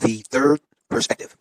The third perspective.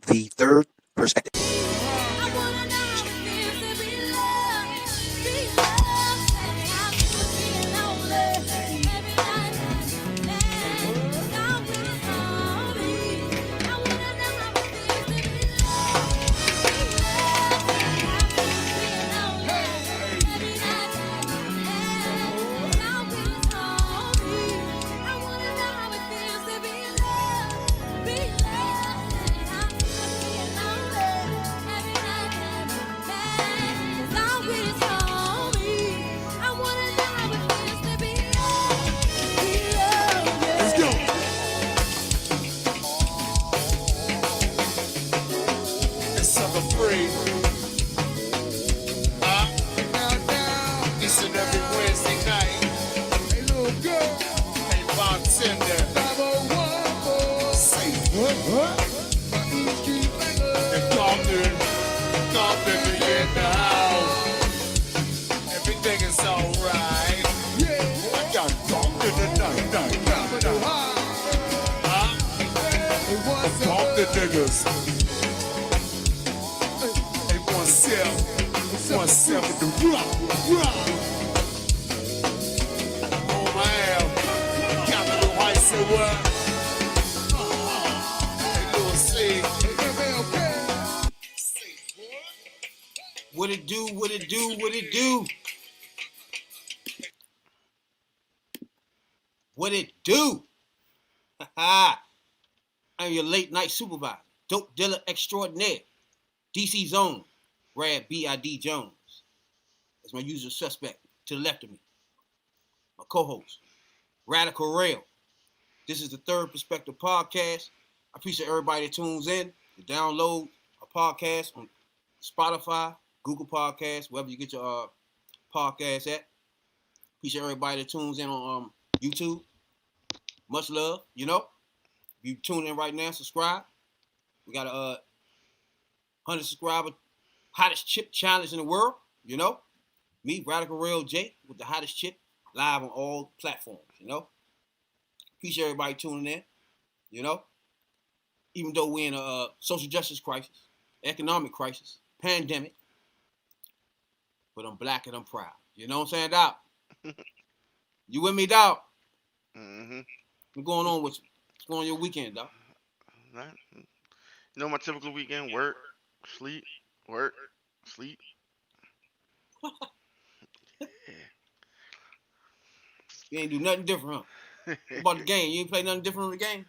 The third perspective. Everything is alright. I got talk to the night. Talk to niggas. Hey, 1-7 the rock. Oh man, Capital Heights, say what? Hey, little C. What it do, what it do, what it do? What it do? I'm your late night supervisor, dope dealer extraordinaire, DC Zone, Brad B.I.D. Jones. That's my usual suspect to the left of me. My co-host, Radical Rail. This is the Third Perspective Podcast. I appreciate everybody that tunes in, to download, or podcast on Spotify, Google Podcasts, wherever you get your podcast at. Appreciate everybody that tunes in on YouTube. Much love, you know. If you tune in right now, subscribe. We got a 100 subscriber hottest chip challenge in the world, you know. Me, Radical Real J, with the hottest chip, live on all platforms, you know. Appreciate everybody tuning in, you know. Even though we're in a social justice crisis, economic crisis, pandemic, but I'm black and I'm proud. You know what I'm saying, Doc? You with me, Doc? Mm-hmm. What's going on with you? What's going on your weekend, Doc? Right. You know my typical weekend: work, sleep, work, sleep. You ain't do nothing different, huh? What about the game? You ain't play nothing different on the game?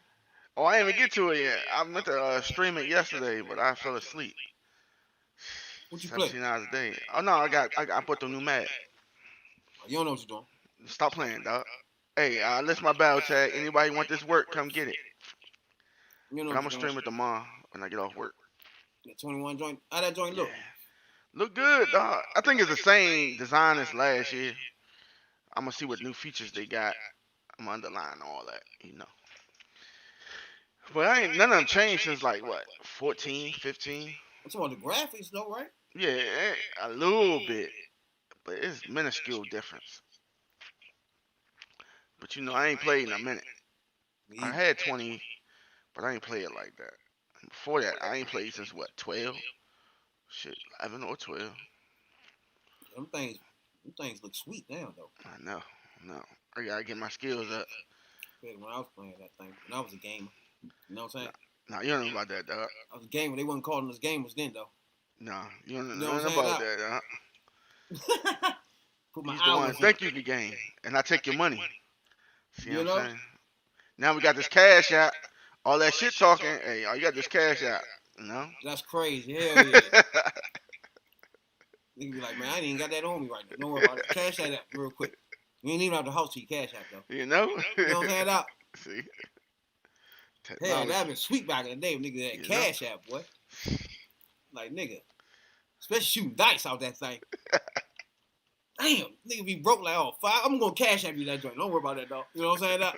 Oh, I didn't even get to it yet. I meant to stream it yesterday, but I fell asleep. What you play? 17 hours a day. Oh no, I put the new Mad. Oh, you don't know what you're doing. Stop playing, dog. Hey, list my battle tag. Anybody want this work? Come get it. You don't know But I'm what gonna you're stream it tomorrow when I get off work. doing. That 21 joint. How that joint Yeah. look? Look good, dog. I think it's the same design as last year. I'm gonna see what new features they got. I'm gonna underline all that, you know. But I ain't none of them changed since like what, 14, 15. I'm talking about the graphics, though, right? Yeah, a little bit, but it's minuscule difference. But you know, I ain't played in a minute. Me I either. had 20, but I ain't played it like that. Before that, I ain't played since what, 12? Shit, 11 or 12. Them things look sweet now, though. I know, no. I gotta get my skills up. Compared to when I was playing that thing, when I was a gamer. You know what I'm saying? Nah, you don't know about that, dog. I was a gamer. They wasn't calling us gamers then, though. Nah, you don't You know know what nothing I'm about saying? that, dog. Put my He's the one hours in. think you can game, and I take your money. See You what know? I'm saying? Now we got this cash out. All that shit talking. Hey, all you got this cash out. You know? That's crazy. Hell yeah. Nigga be like, man, I ain't even got that on me right now. Don't worry about it. Cash that out real quick. You ain't even out the house till you cash out, though. You know? You know what I'm saying, Doc? See? Hell, Technology. that'd been sweet back in the day when nigga had You know? cash out, boy. Like, nigga. Especially shooting dice out that thing. Damn, nigga be broke like, oh, five. I'm gonna cash out you that joint. Don't worry about that, dog. You know what I'm saying, Doc?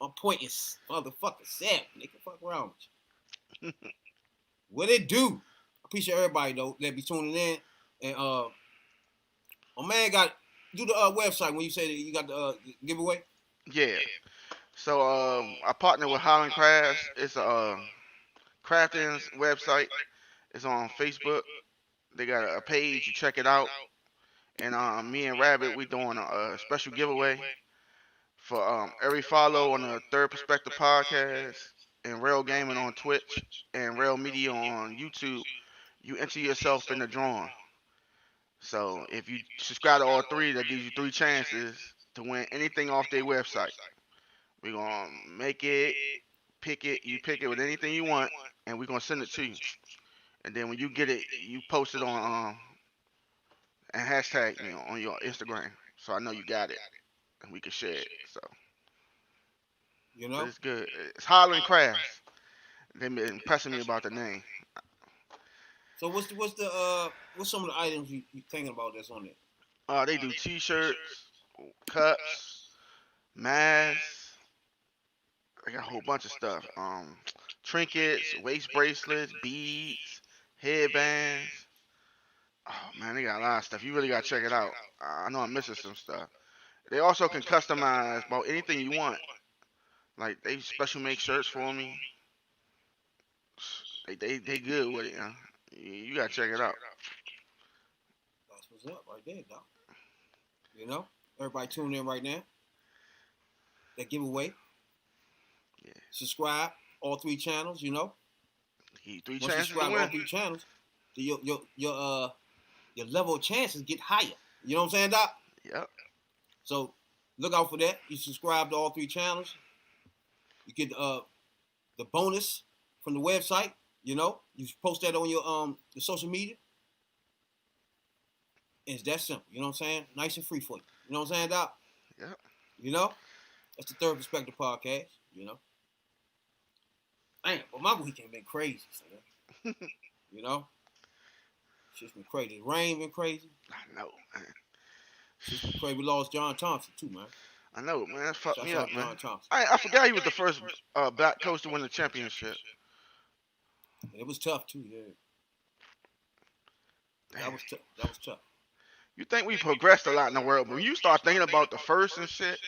My point is, motherfucker, 7. Nigga, fuck around with you. What it do? Appreciate everybody though that be tuning in. And my man got do the website when you say that you got the giveaway. Yeah. So I partner with Holland Crafts. It's a crafting website. It's on Facebook. They got a page. You check it out. And me and Rabbit, we doing a special giveaway for every follow on the Third Perspective podcast and Rail Gaming on Twitch and Rail Media on YouTube. You enter yourself in the drawing. So if you subscribe to all three, that gives you 3 chances to win anything off their website. We're gonna make it, pick it, you pick it with anything you want, and we're gonna send it to you. And then when you get it, you post it on and hashtag me on your Instagram, so I know you got it, and we can share it. So, You but know. it's good. It's Holland Crafts. They've been pressing me about the name. So what's some of the items you thinking about that's on there? They do T-shirts, cups, masks. They got a whole bunch of stuff. Trinkets, waist bracelets, beads, headbands. Oh man, they got a lot of stuff. You really gotta check it out. I know I'm missing some stuff. They also can customize about anything you want. Like they special make shirts for me. They good with it. Huh? You gotta check it out. That's what's up right there, dog. You know, everybody tuning in right now. That giveaway. Yeah. Subscribe all 3 channels. You know, He 3 once you chances to subscribe to all win. 3 channels, your level of chances get higher. You know what I'm saying, Doc? Yep. So look out for that. You subscribe to all 3 channels. You get the bonus from the website. You know, you post that on your social media. It's that simple. You know what I'm saying? Nice and free for you. You know what I'm saying, Doc? Yep. You know? That's the Third Perspective podcast. You know? Damn, but my weekend been crazy, man. You know, shit's been crazy. Rain been crazy. I know, man. Shit's been crazy. We lost John Thompson too, man. I know, man. That fucked Shouts me up, out man. John Thompson. I forgot he was the first black coach to win the championship. And it was tough too. Yeah, Damn. That was tough. You think we progressed a lot in the world, but when you start thinking about the first and shit,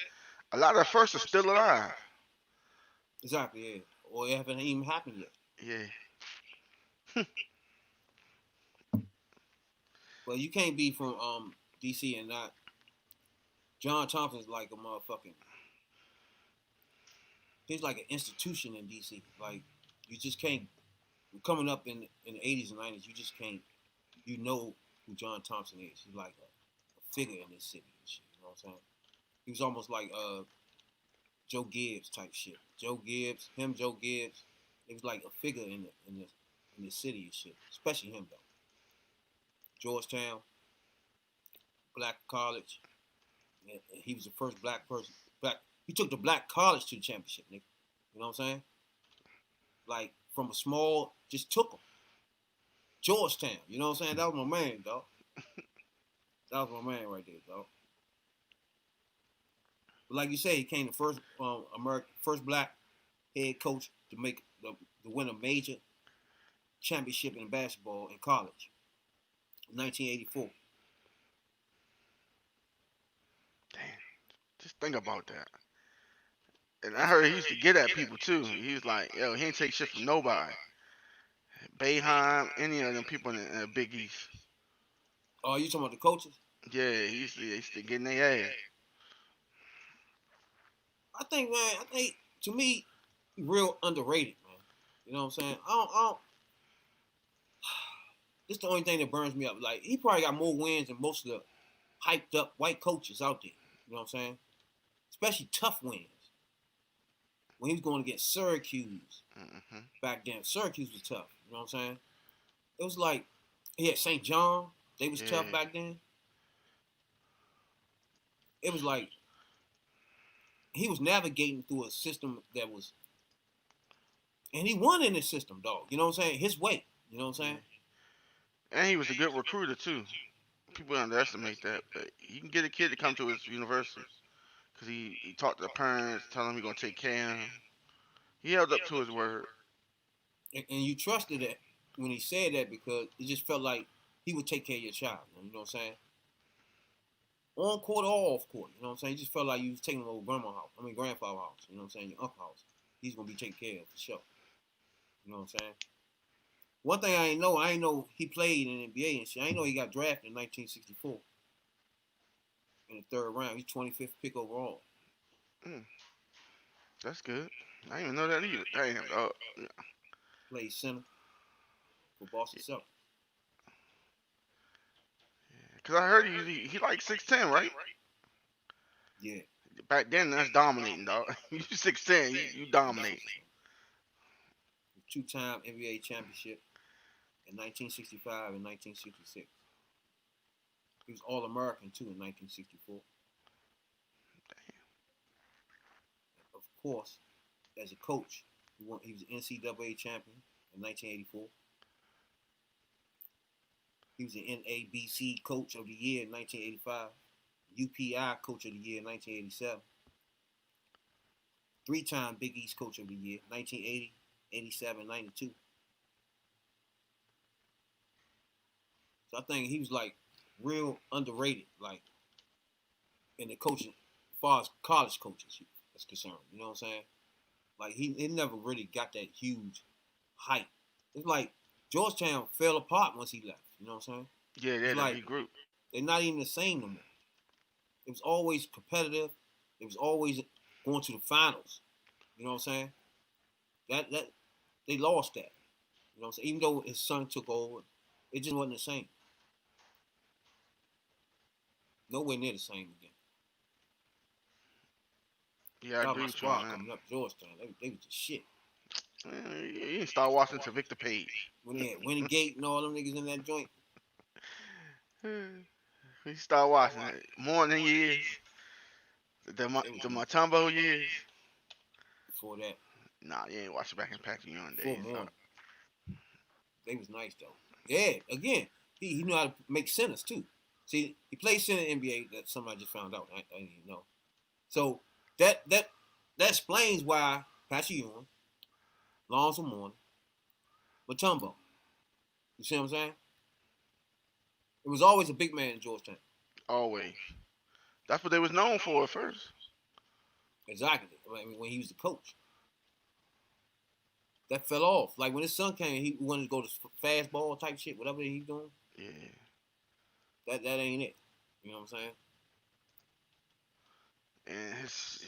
a lot of the first are still alive. Exactly. Yeah. Or it haven't even happened yet. Yeah. But you can't be from DC and not. John Thompson's like a motherfucking. He's like an institution in DC. Like you just can't. Coming up in the 80s and 90s, you just can't. You know who John Thompson is. He's like a figure in this city and shit. You know what I'm saying? He was almost like Joe Gibbs type shit. Joe Gibbs. It was like a figure in the city and shit. Especially him though. Georgetown, black college. And he was the first black person. He took the black college to the championship, nigga. You know what I'm saying? Like from a small, just took him. Georgetown. You know what I'm saying? That was my man, dog. That was my man right there, dog. But like you say, he came the first first black head coach to win a major championship in basketball in college. 1984. Damn. Just think about that. And I heard he used to get at people too. He was like, yo, he ain't take shit from nobody. Boeheim, any of them people in the Big East. Oh, you talking about the coaches? Yeah, he used to get in their ass. I think, to me, real underrated, man. You know what I'm saying? I don't. This is the only thing that burns me up. Like, he probably got more wins than most of the hyped up white coaches out there. You know what I'm saying? Especially tough wins. When he was going against Syracuse back then, Syracuse was tough. You know what I'm saying? It was like, he had St. John. They was tough back then. It was like, he was navigating through a system that was, and he won in this system, dog. You know what I'm saying? His way. You know what I'm saying? And he was a good recruiter too. People underestimate that, but you can get a kid to come to his university because he talked to the parents, telling them he's gonna take care of him. He held up to his word. And you trusted it when he said that because it just felt like he would take care of your child. You know what I'm saying? On court or off court. You know what I'm saying? You just felt like you was taking him over grandfather's house. You know what I'm saying? Your uncle's house. He's gonna be taken care of for sure. You know what I'm saying? One thing I ain't know he played in the NBA and shit. I ain't know he got drafted in 1964 in the third round. He's 25th pick overall. That's good. I didn't even know that either. Damn. Played center for Boston Celtics. Cause I heard he like 6'10", right? Yeah. Back then, that's dominating, dog. You 6'10", you dominate. Two-time NBA championship in 1965 and 1966. He was All-American too in 1964. Of course, as a coach, he was NCAA champion in 1984. He was the NABC Coach of the Year in 1985. UPI Coach of the Year in 1987. Three-time Big East Coach of the Year, 1980, 87, 92. So I think he was like real underrated, like in the coaching, as far as college coaches is concerned. You know what I'm saying? Like he never really got that huge hype. It's like Georgetown fell apart once he left. You know what I'm saying? Yeah, they're like, the group. They're not even the same no more. It was always competitive. It was always going to the finals. You know what I'm saying? That they lost that. You know what I'm saying? Even though his son took over, it just wasn't the same. Nowhere near the same again. Yeah, I agree with you on that. Coming up Georgetown, they was the shit. You didn't start watching to Victor Page. When they had Winning Gate and all them niggas in that joint. We start watching it. Morning years. The Matumbo years. Before that. Nah, you ain't watching back in Pac-Man days. They was nice though. Yeah, again, he knew how to make centers too. See, he played center in the NBA. That somebody just found out. I didn't even know. So that explains why Patrick Ewing, Lonzo Mourning, Mutombo. You see what I'm saying? It was always a big man in Georgetown. Always. That's what they was known for at first. Exactly. I mean, when he was the coach. That fell off. Like when his son came, he wanted to go to fastball type shit, whatever he's doing. Yeah. That ain't it. You know what I'm saying? And his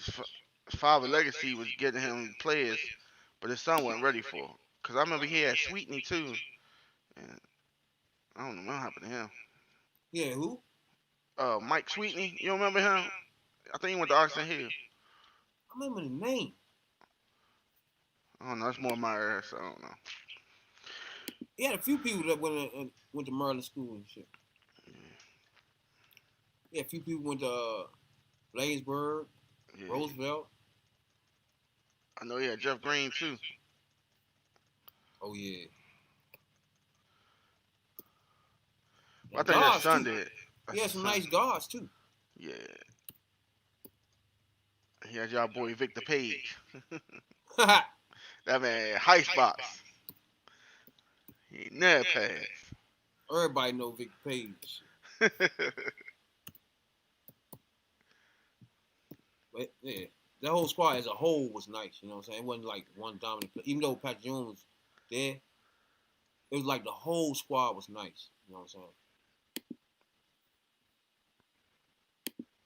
father legacy was getting him players, but his son wasn't ready for it. Cause I remember he had Sweetney too, and I don't know what happened to him. Yeah, who? Mike Sweetney. You don't remember him? I think he went to Oxon Hill. I remember the name. I don't know. That's more my era, so I don't know. He had a few people that went to Maryland school and shit. Yeah, a few people went to Bladensburg, Yeah. Roosevelt. I know he had Jeff Green too. Oh yeah. I think that son too. did. He had some nice guards too. Yeah. He had y'all boy Victor Page. That man had box. He never passed. Everybody know Victor Page. But yeah, that whole squad as a whole was nice. You know what I'm saying? It wasn't like one dominant player. Even though Patrick Ewing was there, it was like the whole squad was nice. You know what I'm saying?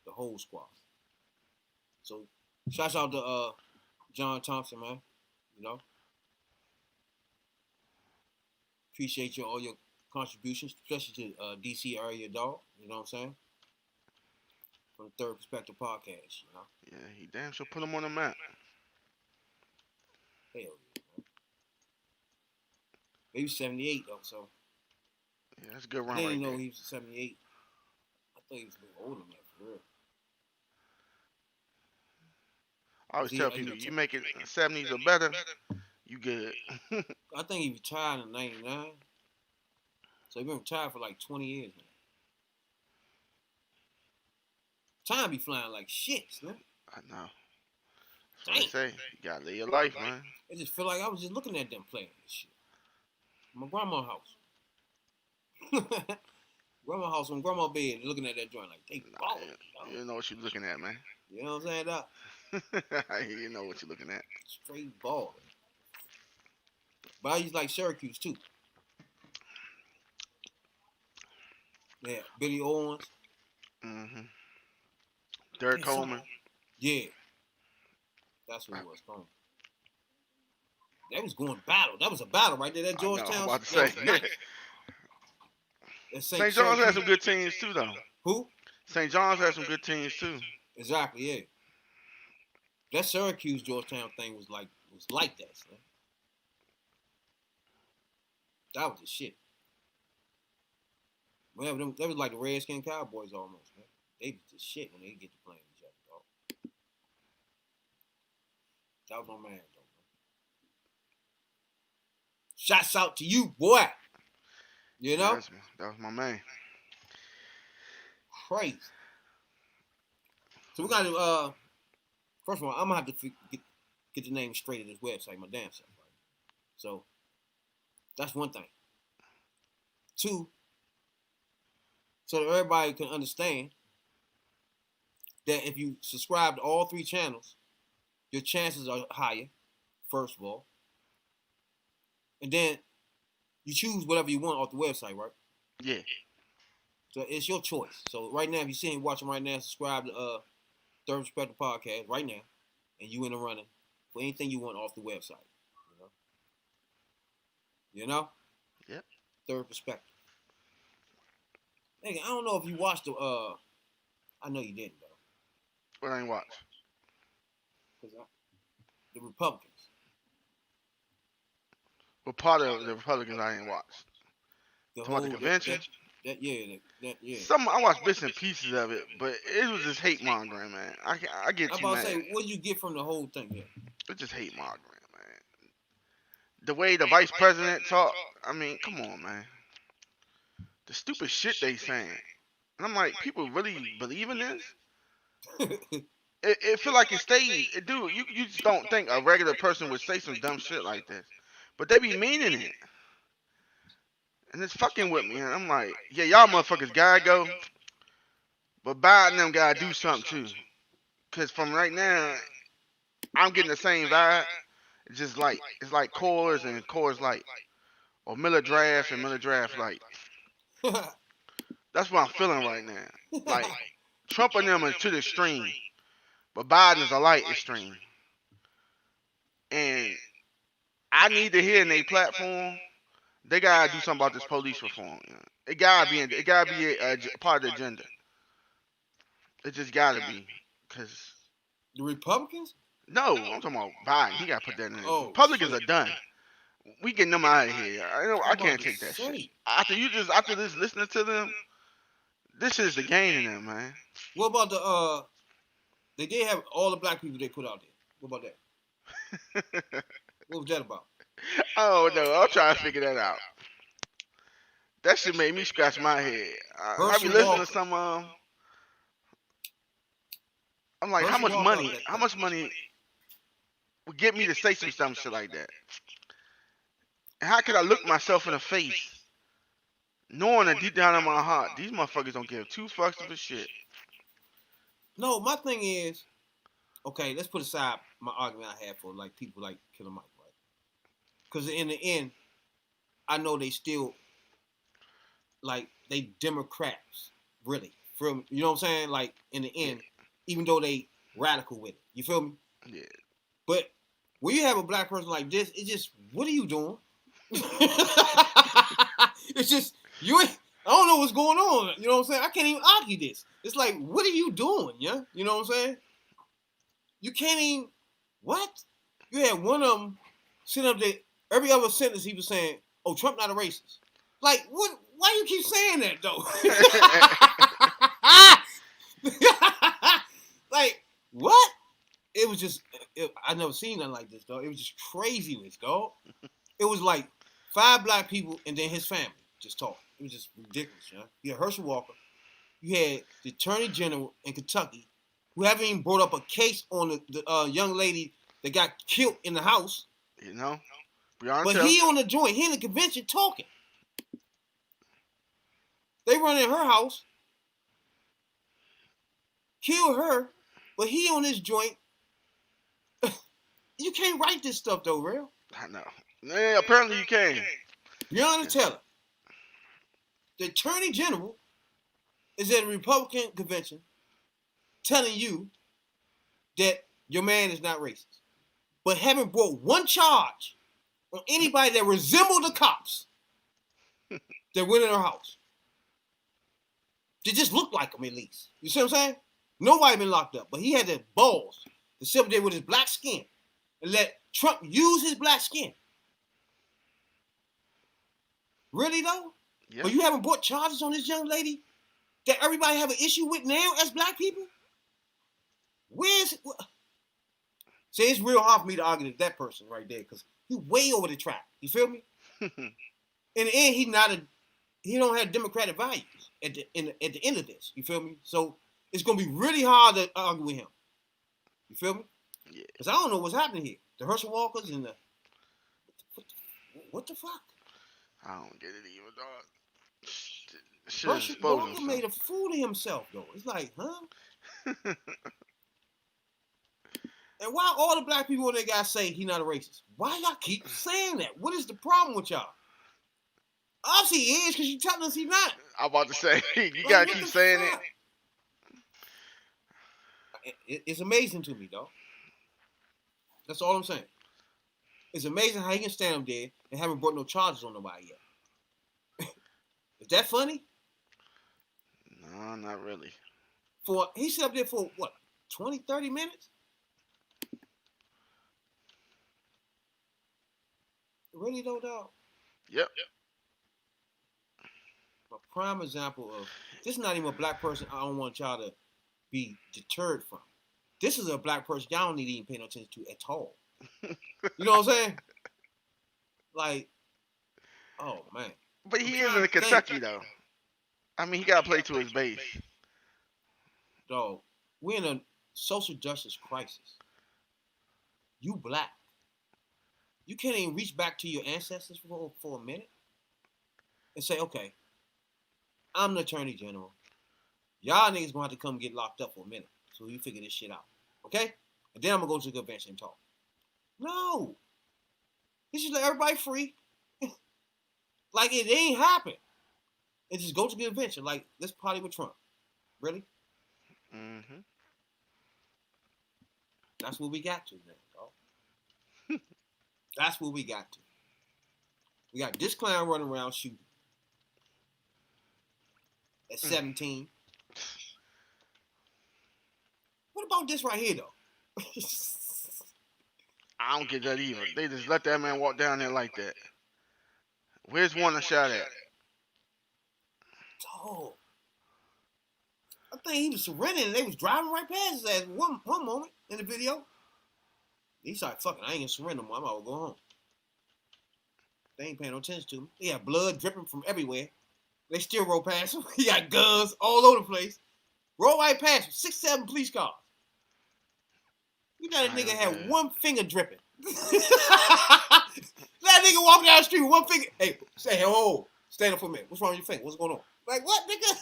The whole squad. So, shouts out to John Thompson, man. You know, appreciate all your contributions, especially to DC area dog. You know what I'm saying? From the Third Perspective podcast, you know. Yeah, he damn sure put him on the map. Hell yeah, man. He was 78 though, so. Yeah, that's a good run I didn't right know there. he was 78. I thought he was a little older than that, for real. I always tell people, you make it 70s or better, you good. I think he retired in 99. So he been retired for like 20 years now. Time be flying like shit, man. I know. That's what I say. You gotta live your life, man. It just feel like I was just looking at them playing this shit. My grandma's house. Grandma's house on grandma's bed looking at that joint like, they balling. You don't know what you're looking at, man. You know what I'm saying, Doc? You know what you're looking at. Straight balling. But I used to like Syracuse, too. Yeah, Billy Owens. Mm-hmm. Derek Coleman. Yeah. That's what it was, Coleman. That was going battle. That was a battle right there. That Georgetown. I'm about to say. St. John's had some good teams, too, though. Who? St. John's had some good teams, too. Exactly, yeah. That Syracuse Georgetown thing was like that, man. That was the shit. Man, that was like the Redskin Cowboys almost, man. They was the shit when they get to playing each other, dog. That was my man, though, man. Shouts out to you, boy. You know? That was my man. Crazy. So we got to, first of all, I'm going to have to get the name straight of this website, my damn self. Right? So, that's one thing. Two, so that everybody can understand that if you subscribe to all three channels, your chances are higher, first of all. And then you choose whatever you want off the website, right? Yeah. So it's your choice. So right now, if you're sitting watching right now, subscribe to Third Perspective Podcast right now, and you in the running for anything you want off the website. You know? Yep. Third Perspective. Nigga, I don't know if you watched the I know you didn't though. What I ain't watch? The Republicans. Well, part of the Republicans I ain't watched. The whole convention. Yeah. I watched bits and pieces of it, but it was just hate mongering, man. I get I'm you, about man. to say, what did you get from the whole thing here? It's just hate mongering, man. The way the vice president talked, I mean, come on, man. The stupid shit they saying. And I'm like, people really believe in this? It feel like it's staged. Dude, you just don't think a regular person would say some dumb shit like this. But they be meaning it. And it's fucking with me. And I'm like, yeah, y'all motherfuckers gotta go. But Biden and them gotta do something too. Cause from right now, I'm getting the same vibe. It's just like it's like Coors and Coors Light. Or Miller Draft and Miller Draft Light. That's what I'm feeling right now. Like Trump and them is to the extreme. But Biden is a light extreme. And I need to hear in their platform, they gotta do something about this police reform. It gotta be a part of the agenda. It just gotta be, cause The Republicans? no, I'm talking about Biden. He gotta put that in there. Oh, Republicans shit. are done. We getting them out of here. I I'm can't about to take that shit. say. After this listening to them, this is the game in them, man. What about the they did have all the black people they put out there. What about that? What was that about? Oh no, I'm trying to figure that out. That shit made me scratch my head. I be Herschel listening Walker. to some I'm like, Herschel Walker out that how much money would get me to say some dumb shit like that? And how could I look myself in the face, knowing that deep down in my heart, these motherfuckers don't give two fucks of a shit. No, my thing is, okay, let's put aside my argument I had for like people like Killer Mike, right? Because in the end, I know they still like they Democrats, really. From you know what I'm saying? Like in the end, even though they radical with it, you feel me? Yeah. But when you have a black person like this, it's just what are you doing? It's just you ain't. I don't know what's going on. You know what I'm saying? I can't even argue this. It's like, what are you doing? Yeah, you know what I'm saying? You can't even. What? You had one of them sitting up there. Every other sentence he was saying, "Oh, Trump not a racist." Like, what? Why you keep saying that though? Like, what? It was just. I never seen nothing like this, dog. It was just craziness, dog. It was like 5 black people and then his family just talking. It was just ridiculous, you know? You had Herschel Walker. You had the Attorney General in Kentucky, who haven't even brought up a case on the young lady that got killed in the house. You know? But he on the joint. He in the convention talking. They run in her house, kill her, but he on this joint. You can't write this stuff though, real. I know. Yeah, apparently you can. Breonna Taylor, the Attorney General, is at a Republican convention telling you that your man is not racist, but haven't brought one charge on anybody that resembled the cops that went in her house. They just look like him at least. You see what I'm saying? Nobody been locked up, but he had the balls to sit up there with his black skin and let Trump use his black skin. Really though? Yeah. But you haven't brought charges on this young lady that everybody have an issue with now as black people? See, it's real hard for me to argue with that person right there because he way over the track. You feel me? In the end, he don't have democratic values at the end of this. You feel me? So it's gonna be really hard to argue with him. You feel me? Yeah. Because I don't know what's happening here. The Herschel Walkers and the what the fuck? I don't get it even, dog. Herschel Walker made a fool of himself, though. It's like, huh? And why all the black people when they gotta say he not a racist? Why y'all keep saying that? What is the problem with y'all? Obviously he is because you telling us he's not. I'm about to say, you gotta keep saying it. It's amazing to me, though. That's all I'm saying. It's amazing how he can stand up there and haven't brought no charges on nobody yet. Is that funny? No, not really. He sat up there for what, 20, 30 minutes? Really though, dog? Yep. A prime example of this is not even a black person I don't want y'all to be deterred from. This is a black person y'all don't need to even pay no attention to at all. You know what I'm saying? Like, Oh man. But I'm he is trying in to think. Kentucky though. I mean, he gotta play to his base. Dog, we're in a social justice crisis. You black. You can't even reach back to your ancestors for a minute and say, okay, I'm the attorney general. Y'all niggas gonna have to come get locked up for a minute so you figure this shit out. Okay? And then I'm gonna go to the convention and talk. No. He should let everybody free. Like it ain't happened. And just go to the convention. Like, let's party with Trump. Really? Mm-hmm. That's what we got to now, dog. That's what we got to. We got this clown running around shooting at 17. What about this right here, though? I don't get that either. They just let that man walk down there like that. Where's one shot at? Dog. I think he was surrendering and they was driving right past his ass one moment in the video. He started fucking, I ain't gonna surrender more. I'm gonna go home. They ain't paying no attention to him. He had blood dripping from everywhere. They still roll past him. He got guns all over the place. Roll right past him. 6, 7 police cars. You know that nigga had one finger dripping. That nigga walking down the street with one finger. Hey, say, oh, stand up for a minute. What's wrong with your finger? What's going on? Like, what, nigga?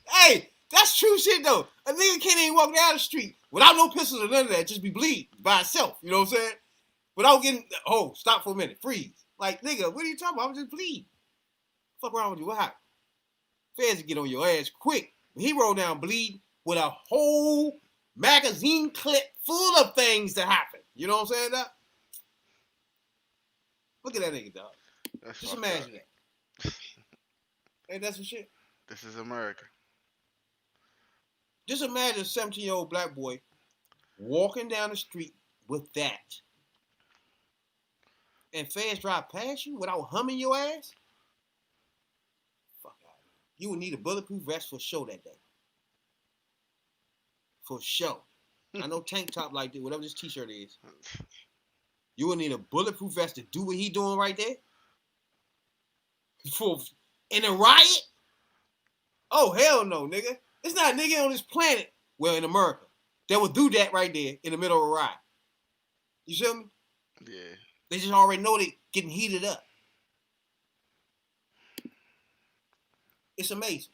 Hey, that's true shit, though. A nigga can't even walk down the street without no pistols or none of that. Just be bleeding by itself. You know what I'm saying? Without getting, oh, stop for a minute. Freeze. Like, nigga, what are you talking about? I'm just bleeding. Fuck around with you. What happened? Feds get on your ass quick. He rolled down bleeding with a whole magazine clip full of things that happen. You know what I'm saying, dog? Look at that nigga, dog. Just imagine that. Ain't that some shit? This is America. Just imagine a 17-year-old black boy walking down the street with that. And feds drive past you without humming your ass? Fuck out. You would need a bulletproof vest for show that day. For show. I know tank top like that, whatever this t-shirt is. You would need a bulletproof vest to do what he doing right there? In a riot? Oh, hell no, nigga. It's not a nigga on this planet, well, in America, that would do that right there in the middle of a riot. You feel me? Yeah. They just already know they getting heated up. It's amazing.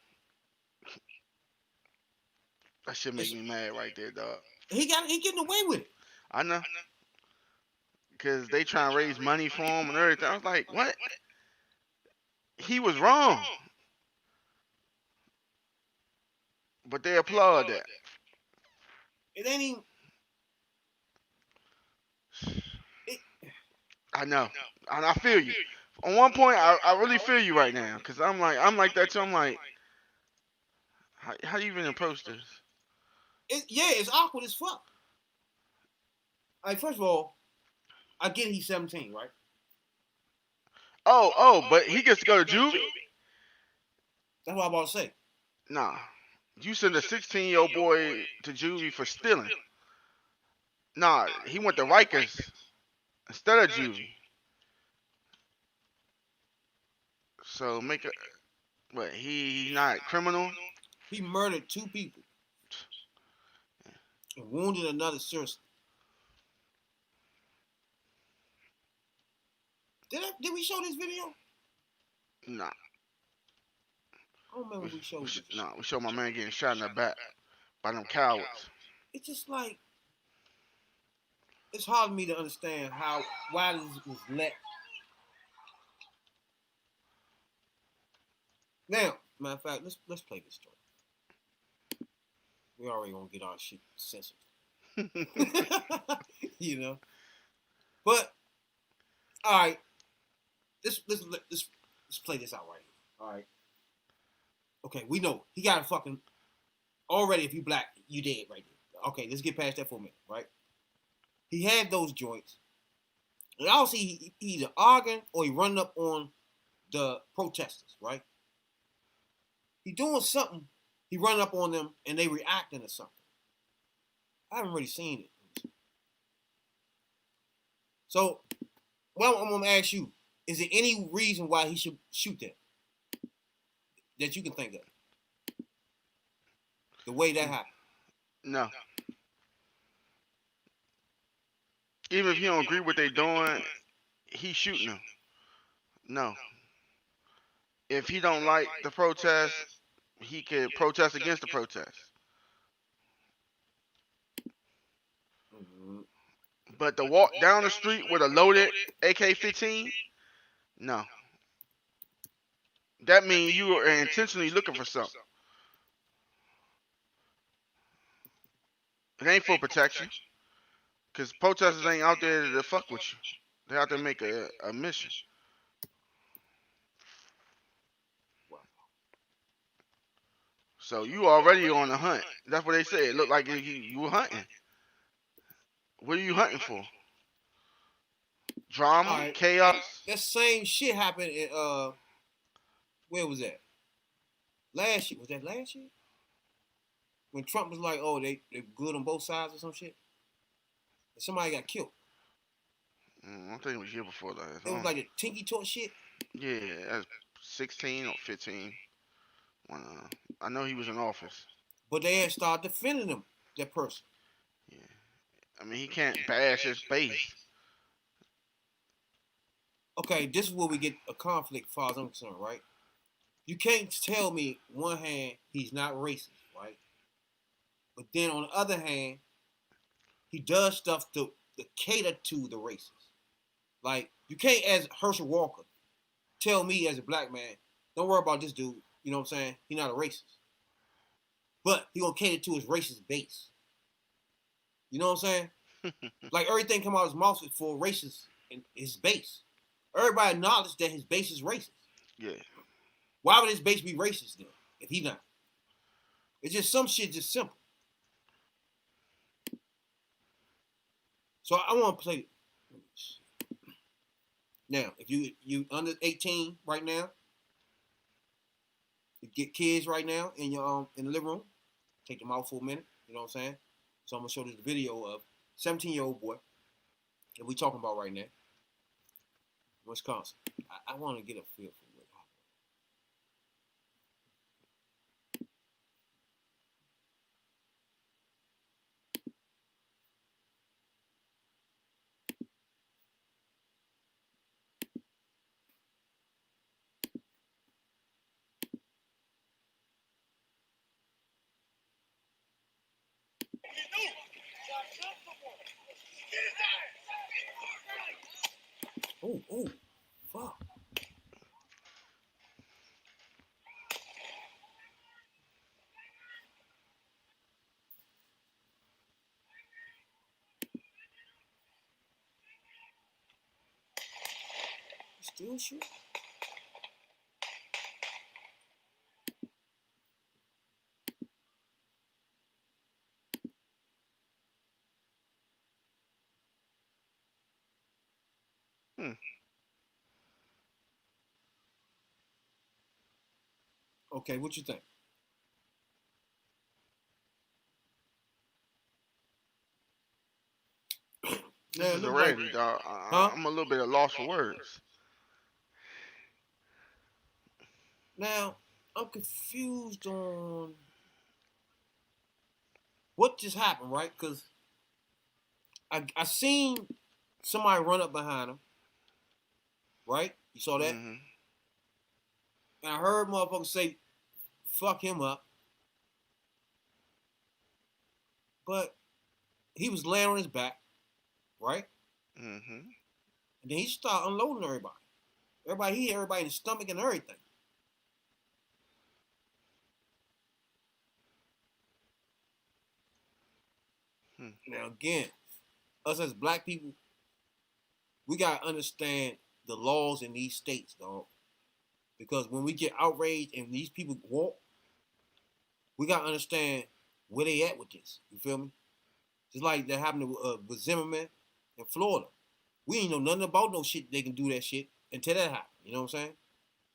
That shit make me mad right there, dog. He getting away with it. I know. Because they trying to raise money for him and everything. I was like, what? He was wrong. But they applaud that. It ain't even. I know. And I feel you. On one point, I really feel you right now. Because I'm like that too. I'm like, how do you even approach this? It's awkward as fuck. Like, first of all, I get he's 17, right? But he gets to go to juvie? That's what I'm about to say. Nah. You send a 16-year-old boy to juvie for stealing. Nah, he went to Rikers instead of juvie. So make a what? He not criminal? He murdered 2 people and wounded another seriously. Did we show this video? Nah. I don't remember we showed this. Nah, we showed my man getting shot in the back by them cowards. It's just like, it's hard for me to understand why this was let. Now, matter of fact, let's play this story. We already gonna get our shit censored. You know? But all right. Let's play this out right here. All right. Okay, we know he got a fucking already. If you black, you dead right there. Okay, let's get past that for a minute, right? He had those joints, and obviously he either arguing or he running up on the protesters, right? He doing something. He running up on them, and they reacting to something. I haven't really seen it. So, well, I'm gonna ask you: Is there any reason why he should shoot them that you can think of? The way that happened. No. Even if he don't agree with what they doing, he's shooting them. No. If he don't like the protest, he could protest against the protest. Mm-hmm. But to walk down the street with a loaded AK-15, no. That means you are intentionally looking for something. It ain't for protection. Because protesters ain't out there to fuck with you. They're out there to make a mission. So you already on the hunt. That's what they say. It looked like you were hunting. What are you hunting for? Drama? Right. Chaos? That same shit happened in where was that? Last year. Was that last year? When Trump was like, oh, they're good on both sides or some shit? And somebody got killed. I think it was year before that. It was like the Tinky Talk shit? Yeah, that was 16 or 15. I know he was in office. But they had started defending him, that person. Yeah. I mean, he can't bash his base. Okay, this is where we get a conflict as far as I'm concerned, right? You can't tell me, one hand, he's not racist, right? But then on the other hand, he does stuff to cater to the racists. Like, you can't, as Herschel Walker, tell me as a black man, don't worry about this dude, you know what I'm saying? He's not a racist. But he gonna cater to his racist base. You know what I'm saying? Like, everything come out of his mouth is for racist in his base. Everybody acknowledges that his base is racist. Yeah. Why would his base be racist then, if he not? It's just some shit just simple. So I want to play. Now, if you under 18 right now, you get kids right now in your in the living room, take them out for a minute. You know what I'm saying? So I'm gonna show this video of 17-year-old boy that we talking about right now, Wisconsin. I want to get a feel for what happened. Oh, fuck. Still shit? Okay, what you think? This is already, dog. I'm a little bit at loss for words. Now, I'm confused on what just happened, right? Because I seen somebody run up behind him, right? You saw that? Mm-hmm. And I heard motherfuckers say, fuck him up. But he was laying on his back, right? Mm-hmm. And then he started unloading everybody. He hit everybody in the stomach and everything. Now, again, us as black people, we got to understand the laws in these states, dog. Because when we get outraged and these people walk, we got to understand where they at with this. You feel me? Just like that happened with Zimmerman in Florida. We ain't know nothing about no shit they can do that shit until that happened. You know what I'm saying?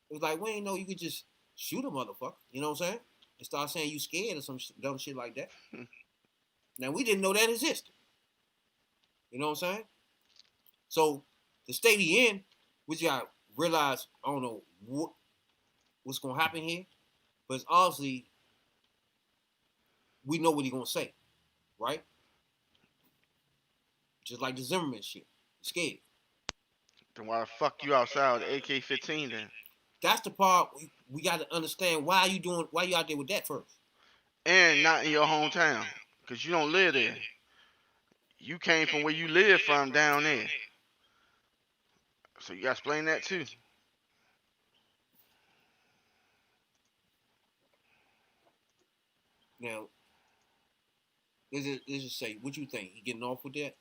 It was like, we ain't know you could just shoot a motherfucker. You know what I'm saying? And start saying you scared or some dumb shit like that. Now, we didn't know that existed. You know what I'm saying? So, the state he in, which got realize I don't know what's gonna happen here, but it's obviously we know what he's gonna say, right? Just like the Zimmerman shit. Scared. Then why the fuck you outside with the AK-15 then? That's the part we got to understand. Why you out there with that first? And not in your hometown, because you don't live there. You came from where you live from down there. So you gotta explain that too. Now, let's just say, what you think? He getting off with that?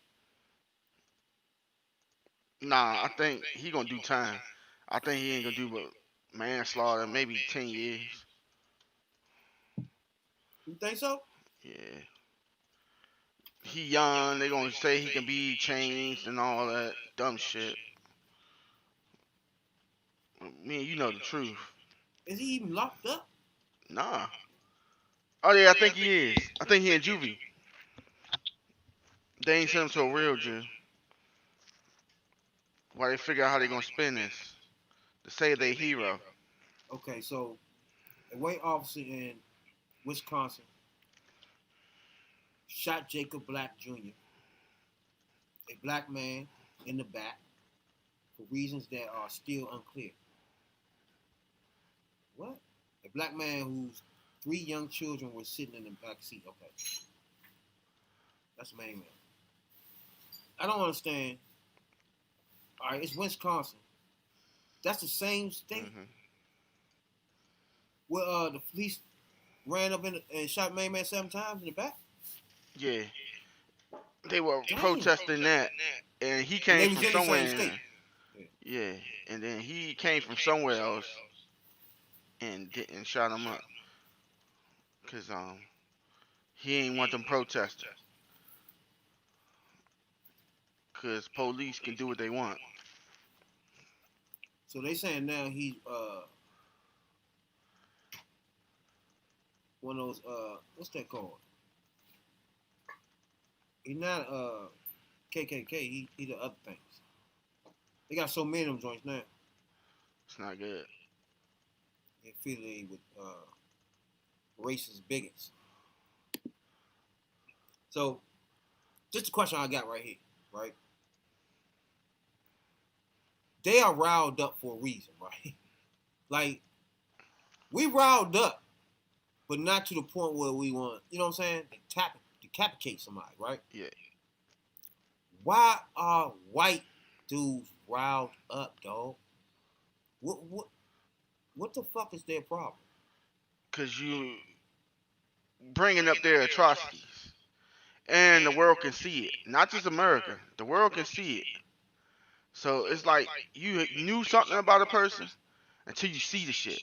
Nah, I think he gonna do time. I think he ain't gonna do but manslaughter, maybe 10 years. You think so? Yeah. He young, they gonna say he can be changed and all that dumb shit. Me and you know the truth. Is he even locked up? Nah. Oh yeah, I think he is. I think he in juvie. They ain't sent him to a real jail. While they figure out how they gonna spin this. To say they hero. Okay, so a white officer in Wisconsin shot Jacob Black Jr., a black man, in the back for reasons that are still unclear. What? A black man whose 3 young children were sitting in the back seat. Okay. That's the main man. I don't understand. All right, it's Wisconsin. That's the same state where the police ran up and shot main man 7 times in the back. Yeah. They were Dang. protesting that. And he And came they was from in the somewhere. same state. Yeah. And then he came from somewhere else and didn't shot him up. Cause he ain't want them protesting. Cause police can do what they want. So they saying now he's one of those what's that called? He's not KKK. He the other things. They got so many of them joints now. It's not good. They affiliated with racist bigots. So, just a question I got right here, right? They are riled up for a reason, right? Like, we riled up, but not to the point where we want, you know what I'm saying? Decapitate somebody, right? Yeah. Why are white dudes riled up, dog? What the fuck is their problem? Cause you bringing up their atrocities. And the world can see it. Not just America. The world can see it. So it's like you knew something about a person until you see the shit.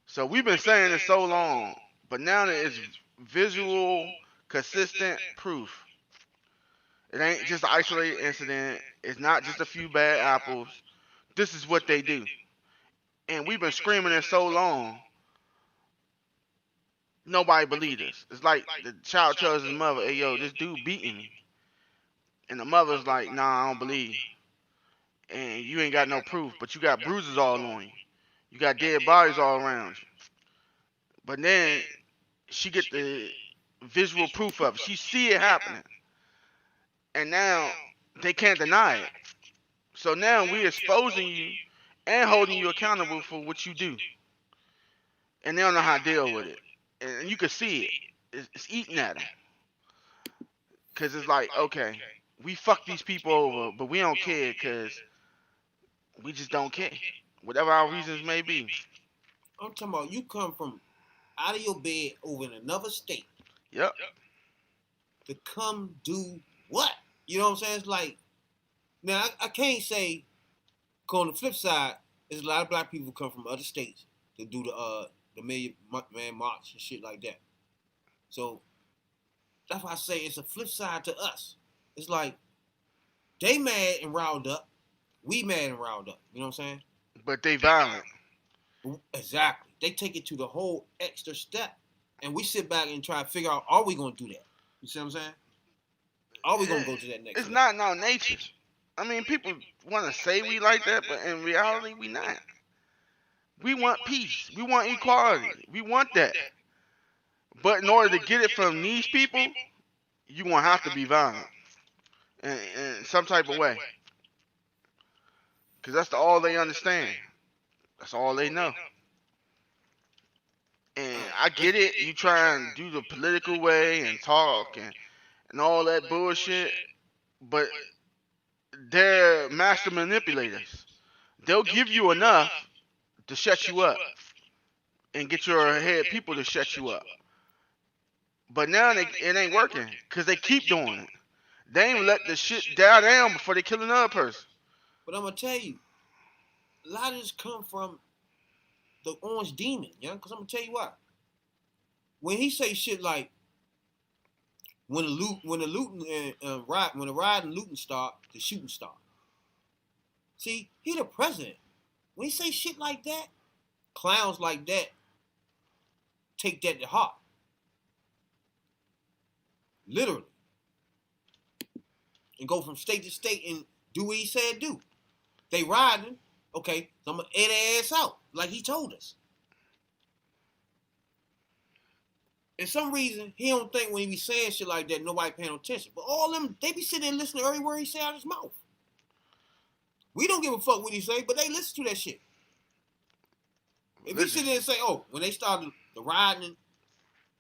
So we've been saying this so long, but now that it's visual, consistent proof. It ain't just an isolated incident. It's not just a few bad apples. This is what they do. And we've been screaming it so long, nobody believed us. It's like the child tells his mother, hey, yo, this dude beating me. And the mother's like, nah, I don't believe you. And you ain't got no proof, but you got bruises all on you. You got dead bodies all around you. But then she get the visual proof of it. She see it happening. And now they can't deny it. So now we exposing you and holding you accountable for what you do. And they don't know how to deal with it. And you can see it. It's eating at them. Because it's like, okay, we fuck these people over, but we don't care because we just don't care. Whatever our reasons may be. I'm talking about you come from out of your bed over in another state. Yep. To come do what? You know what I'm saying? It's like, now I can't say, on the flip side, there's a lot of black people who come from other states to do the Million Man March and shit like that. So that's why I say it's a flip side to us. It's like they mad and riled up, we mad and riled up. You know what I'm saying? But they violent. Exactly. They take it to the whole extra step, and we sit back and try to figure out: are we going to do that? You see what I'm saying? Are we going to go to that next? It's not in our nature. I mean, people want to say we like that, but in reality, we not. We want peace. We want equality. We want that. But in order to get it from these people, you gonna have to be violent in some type of way, cause that's all they understand. That's all they know. And I get it. You try and do the political way and talk and all that bullshit, but they're master manipulators. They'll give you enough to shut you up and get your head people to shut you up. But now it ain't working because they keep doing it. They ain't let the shit die down before they kill another person. But I'm gonna tell you, a lot of this come from the Orange Demon, young. Because I'm gonna tell you why. When he say shit like when the looting and when the ride and looting start, the shooting start. See, he the president. When he say shit like that, clowns like that take that to heart. Literally. And go from state to state and do what he said do. They riding, okay, so I'm gonna air their ass out, like he told us. And some reason, he don't think when he be saying shit like that, nobody paying attention. But all them, they be sitting there listening to every word he say out of his mouth. We don't give a fuck what he say, but they listen to that shit. If he sit there and say, oh, when they started the riding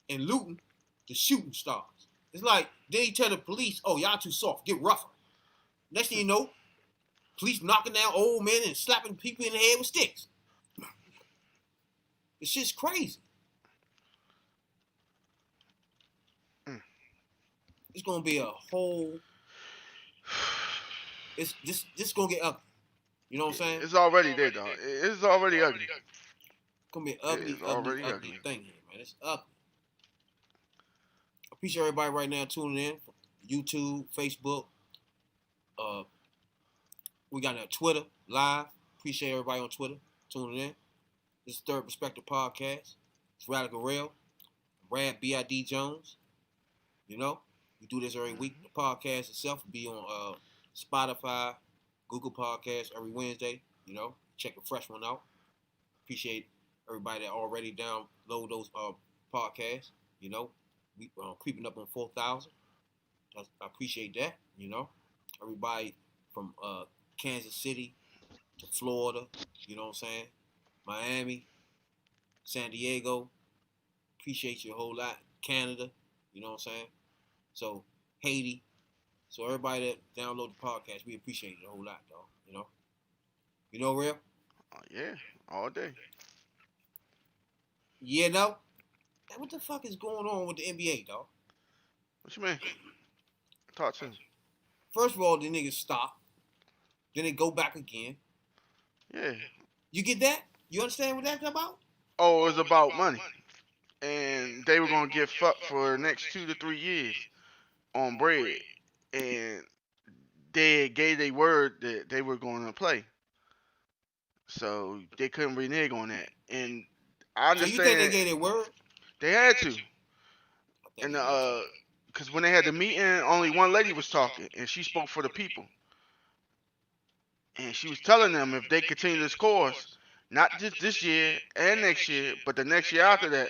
and looting, the shooting starts. It's like, then he tell the police, oh, y'all too soft, get rougher. Next thing you know, police knocking down old men and slapping people in the head with sticks. This shit's crazy. It's gonna be a whole. It's this gonna get ugly. You know what I'm saying? It's already there, dog. It's already ugly. It's gonna be an ugly thing here, man. It's ugly. I appreciate everybody right now tuning in. YouTube, Facebook. We got that Twitter live. Appreciate everybody on Twitter tuning in. This is Third Perspective Podcast. It's Radical Rail. Rad B.I.D. Jones. You know, we do this every week. The podcast itself will be on Spotify, Google Podcasts every Wednesday. You know, check a fresh one out. Appreciate everybody that already download those podcasts. You know, we creeping up on 4,000. I appreciate that. You know, everybody from Kansas City to Florida. You know what I'm saying? Miami, San Diego. Appreciate you a whole lot. Canada. You know what I'm saying? So Haiti. So everybody that download the podcast, we appreciate it a whole lot, dog. You know? You know, Real? Yeah, all day. You know? What the fuck is going on with the NBA, dog? What you mean? Talk to me. First of all, the niggas stop. Then they go back again. Yeah. You get that? You understand what that's about? Oh, it was about money. And they were going to get fucked for the next 2 to 3 years on bread. And they gave their word that they were going to play. So they couldn't renege on that. And I understand. So you think they gave their word? They had to. And because when they had the meeting, only one lady was talking, and she spoke for the people. And she was telling them if they continue this course, not just this year and next year, but the next year after that,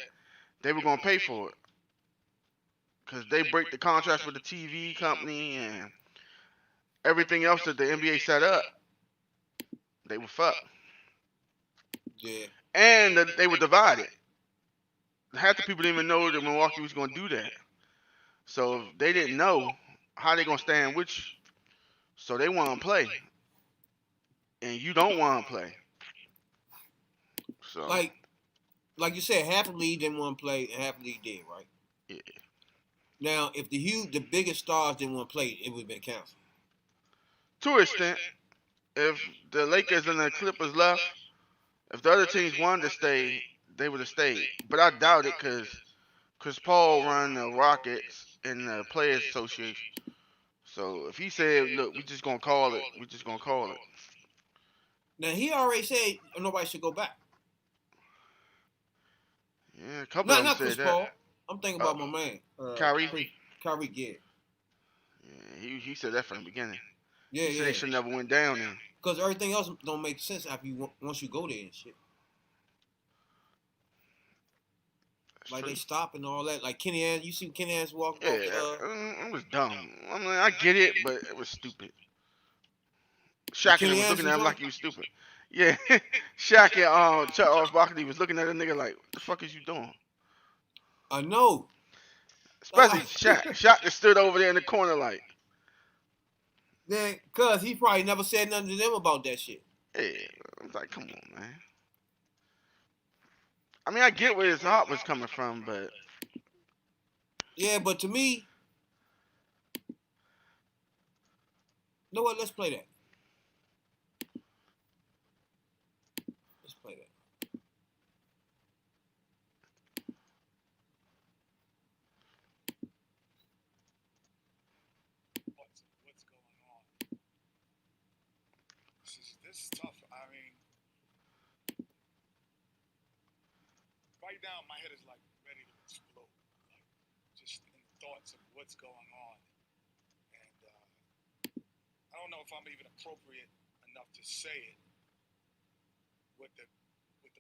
they were going to pay for it. Because they break the contracts with the TV company and everything else that the NBA set up. They were fucked. Yeah. And they were divided. Half the people didn't even know that Milwaukee was going to do that. So they didn't know how they going to stand with you. So they want to play. And you don't want to play. So like you said, half the league didn't want to play and half the league did, right? Yeah. Now, if the biggest stars didn't want to play, it would have been canceled. To an extent, if the Lakers and the Clippers left, if the other teams wanted to stay, they would have stayed. But I doubt it because Chris Paul run the Rockets and the Players Association. So if he said, look, we just going to call it, we just going to call it. Now, he already said nobody should go back. Yeah, a couple of them not said Chris that. Paul. I'm thinking about my man. Kyrie? Kyrie, yeah. Yeah, he said that from the beginning. Yeah, He said they yeah. should never went down then. Because everything else don't make sense after once you go there and shit. That's Like true. they stop and all that. Like Kenny you see Kenny Ann's walking Yeah, off the it was dumb. I mean, I get it, but it was stupid. the Shaq and him Kenny was looking Anderson at him like joint. he was stupid. Yeah, Shaq and Charles Barkley was looking at the nigga like, "What the fuck is you doing?" I know. Especially Shaq. Shaq just stood over there in the corner like, Then, cause he probably never said nothing to them about that shit. "Yeah." I was like, "Come on, man." I mean, I get where his heart was coming from, but Yeah, but to me, you know what? Let's play that. Let's play that. What's going on? This is tough. I mean, right now my head is like ready to explode, like just in thoughts of what's going on, and I don't know if I'm even appropriate enough to say it. What the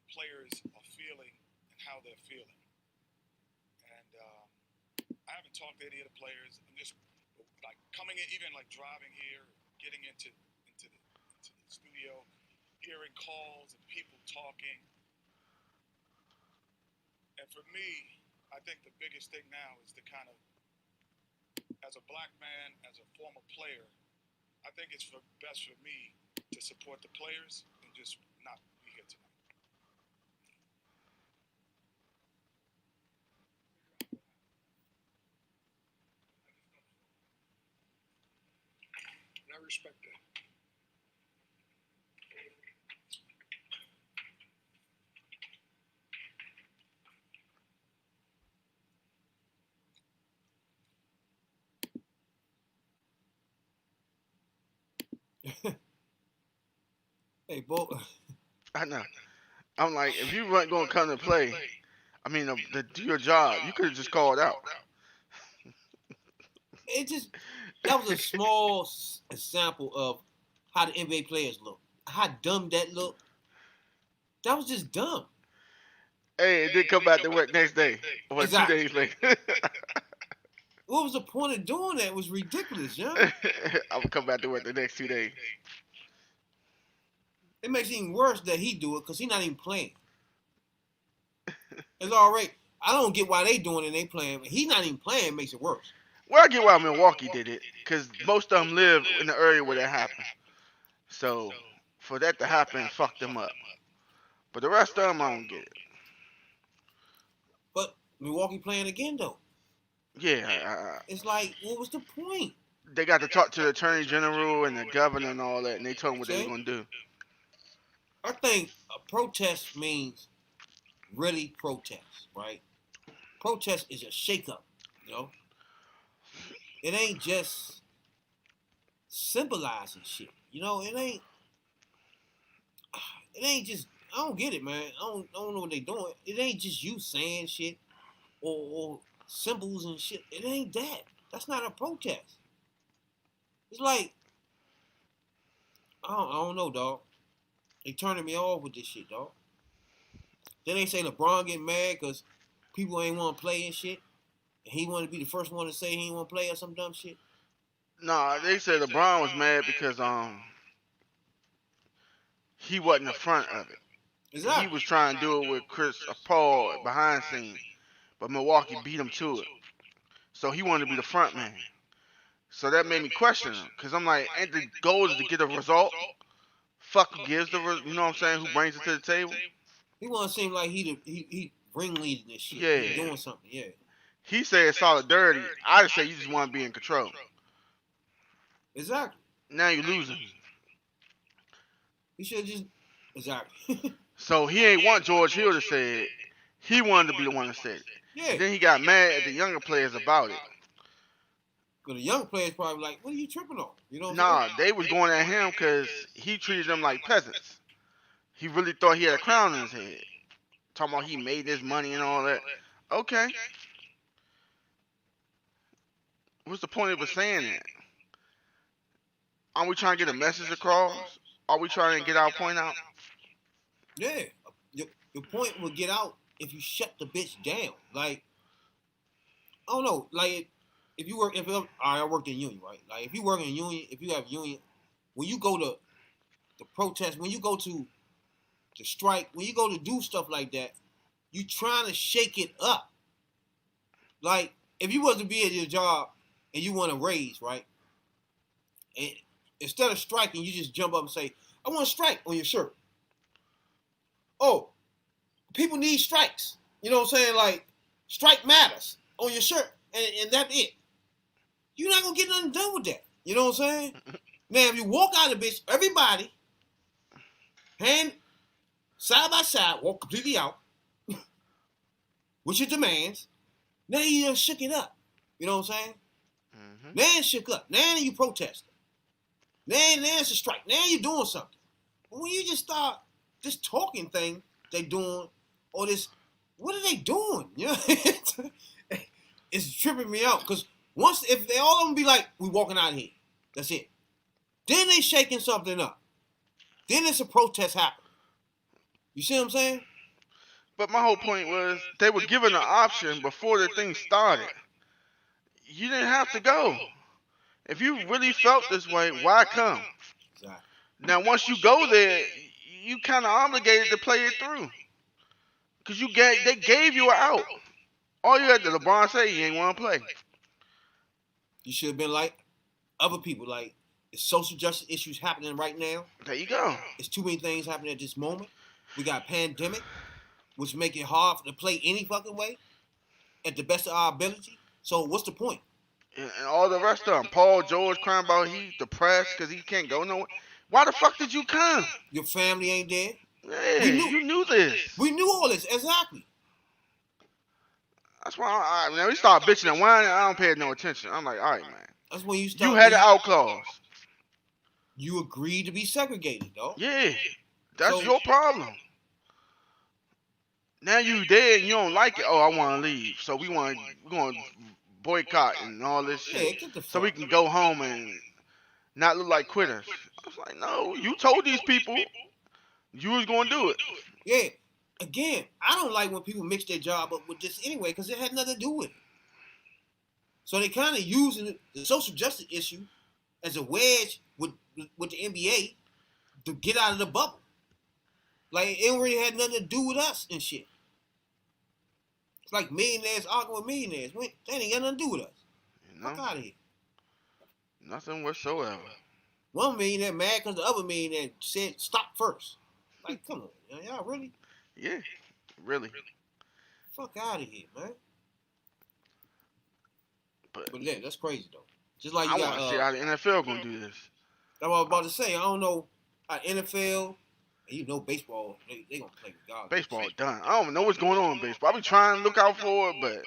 players are feeling and how they're feeling, and I haven't talked to any of the players. I'm just like coming in, even like driving here, getting into the studio, hearing calls and people talking. And for me, I think the biggest thing now is to kind of, as a black man, as a former player, I think it's best for me to support the players and just not be here tonight. And I respect that. Hey, Bo. I know. I'm like, if you weren't gonna come to play, I mean, to do your job, you could have just called out. It just that was a small sample of how the NBA players look. How dumb that looked. That was just dumb. Hey, it did come back to work next day or Exactly. 2 days later. What was the point of doing that? It was ridiculous, yeah. I'm gonna come back to work the next 2 days. It makes it even worse that he do it because he's not even playing. It's all right. I don't get why they doing it and they playing. But he's not even playing. It makes it worse. Well, I get why Milwaukee did it, because most of them live in the area where that happened. So for that to happen, fucked them up. But the rest of them, I don't get it. But Milwaukee playing again though. Yeah, It's like, what was the point? they got to talk to the attorney general and the governor and all that, and they told them what they See? were gonna do. I think a protest means really protest, right? Protest is a shakeup, you know? It ain't just symbolizing shit. You know, it ain't just I don't get it, man. I don't know what they doing. It ain't just you saying shit or symbols and shit. It ain't that. That's not a protest. It's like I don't know, dog. They turning me off with this shit, dog. Then they say LeBron getting mad because people ain't want to play and shit. And he want to be the first one to say he ain't want to play or some dumb shit. Nah, they said LeBron was mad because he wasn't the front of it. Exactly. He was trying to do it with Chris Paul behind scenes, but Milwaukee beat him to it. So he wanted to be the front man. So that made me question him, because I'm like, ain't the goal is to get a result? Fuck who gives you know what I'm saying? Who brings it to the table? He want to seem like he ringleading this shit. Yeah. He doing something. Yeah. He said solidarity. I just say you just want to be in control. Exactly. Now you're losing. He should just exactly. So he ain't want George Hill to say it. He wanted to be the one that said it. Yeah. And then he got mad at the younger players about it. But the young players probably like, what are you tripping on? You know what Nah, I'm saying? they was going at him because he treated them like peasants. He really thought he had a crown in his head. Talking about he made this money and all that. Okay. What's the point of us saying that? Are we trying to get a message across? Are we trying to get our point out? Yeah, your point will get out if you shut the bitch down. Like, I don't know, like if you work, I worked in union, right? Like if you work in union, if you have union, when you go to the protest, when you go to strike, when you go to do stuff like that, you trying to shake it up. Like if you was to be at your job and you want a raise, right? And instead of striking, you just jump up and say, "I want to strike" on your shirt. Oh, people need strikes. You know what I'm saying? Like, strike matters on your shirt, and that's it. You're not gonna get nothing done with that. You know what I'm saying? Now, if you walk out of the bitch, everybody, hand side by side, walk completely out with your demands. Now you done shook it up. You know what I'm saying? Mm-hmm. Now it's shook up. Now you protesting. Now it's a strike. Now you're doing something. But when you just start this talking thing they doing, or this, what are they doing? You know, it's tripping me out. Because once, if they all of them be like, we walking out of here, that's it. Then they shaking something up. Then it's a protest happening. You see what I'm saying? But my whole point was they were given an option before the thing started. You didn't have to go. If you really felt this way, why come? Exactly. Now, once you go there, you kind of obligated to play it through. Because they gave you an out. All you had to LeBron say, you ain't want to play. You should have been like other people. Like, it's social justice issues happening right now. There you go. It's too many things happening at this moment. We got a pandemic, which make it hard to play any fucking way at the best of our ability. So what's the point? And all the rest of them. Paul George crying about he's depressed because he can't go nowhere. Why the fuck did you come? Your family ain't there. Yeah, you knew this. We knew all this, exactly. That's why when we start bitching and whining, I don't pay no attention. I'm like, all right, man. That's when you start. You had an out clause. You agreed to be segregated, though. Yeah, that's So- your problem. Now you dead and you don't like it. Oh, I want to leave. So we're going to boycott and all this Yeah, shit. get the fuck. So we can go home and not look like quitters. I was like, no, you told these people you was going to do it. Yeah. Again, I don't like when people mix their job up with this anyway, because it had nothing to do with it. So they kind of using the social justice issue as a wedge with the NBA to get out of the bubble. Like, it really had nothing to do with us and shit. It's like millionaires arguing with millionaires. That ain't got nothing to do with us. You know? Fuck out of here. Nothing whatsoever. One millionaire mad because the other millionaire said stop first. Like, come on, y'all really? Yeah, really. Fuck out of here, man. But yeah, that's crazy though. Just like I you want got, to see how the NFL going to do this. that's what I was about to say. I don't know how NFL, and you know baseball, they going to play regardless. Baseball done. I don't know what's going on in baseball. I be trying to look out for it, but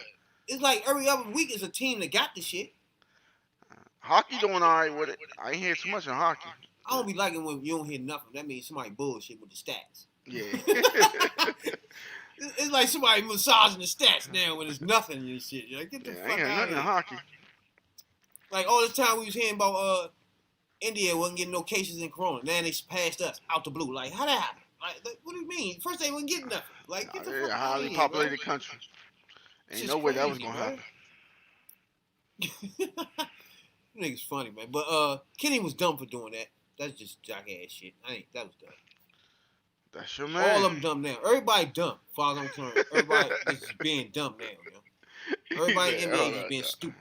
It's like every other week is a team that got the shit. hockey doing all right with it. I ain't hear too much in hockey. I don't be liking when you don't hear nothing. That means somebody bullshit with the stats. Yeah. It's like somebody massaging the stats now when it's nothing and shit. You're like, get the Yeah, I fuck ain't heard out nothing of in here. hockey. Like all this time we was hearing about India wasn't getting no cases in Corona. Now they passed us out the blue. Like, how that happen? Like, what do you mean? First they wasn't getting nothing. Like, get the Yeah, fuck a out of highly here, populated bro. country. It's Ain't just no way that was crazy, gonna man. happen. Nigga's funny, man. But Kenny was dumb for doing that. That's just jackass shit. That was dumb. That's your man. All of them dumb now. Everybody dumb. Far as I'm concerned. Everybody is being dumb now, yo. Everybody in Yeah, NBA hold is on, being dog. stupid.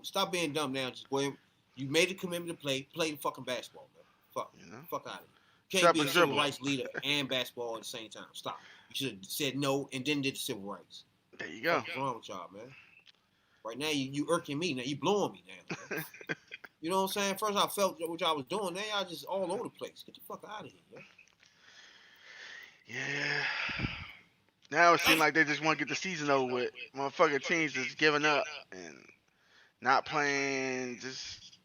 Stop being dumb now. Just go in. You made a commitment to play the fucking basketball, man. Fuck. You know? Fuck out of here. Can't Stop be a and civil dribble. rights leader and basketball at the same time. Stop. You should have said no and then did the civil rights. There you go. What's wrong with y'all, man? Right now, you irking me. Now you blowing me now. Man. You know what I'm saying? First I felt what y'all was doing. Now y'all just all over the place. Get the fuck out of here, yo. Yeah. Now it seems like they just want to get the season over with. Motherfucking teams just giving up and not playing. Just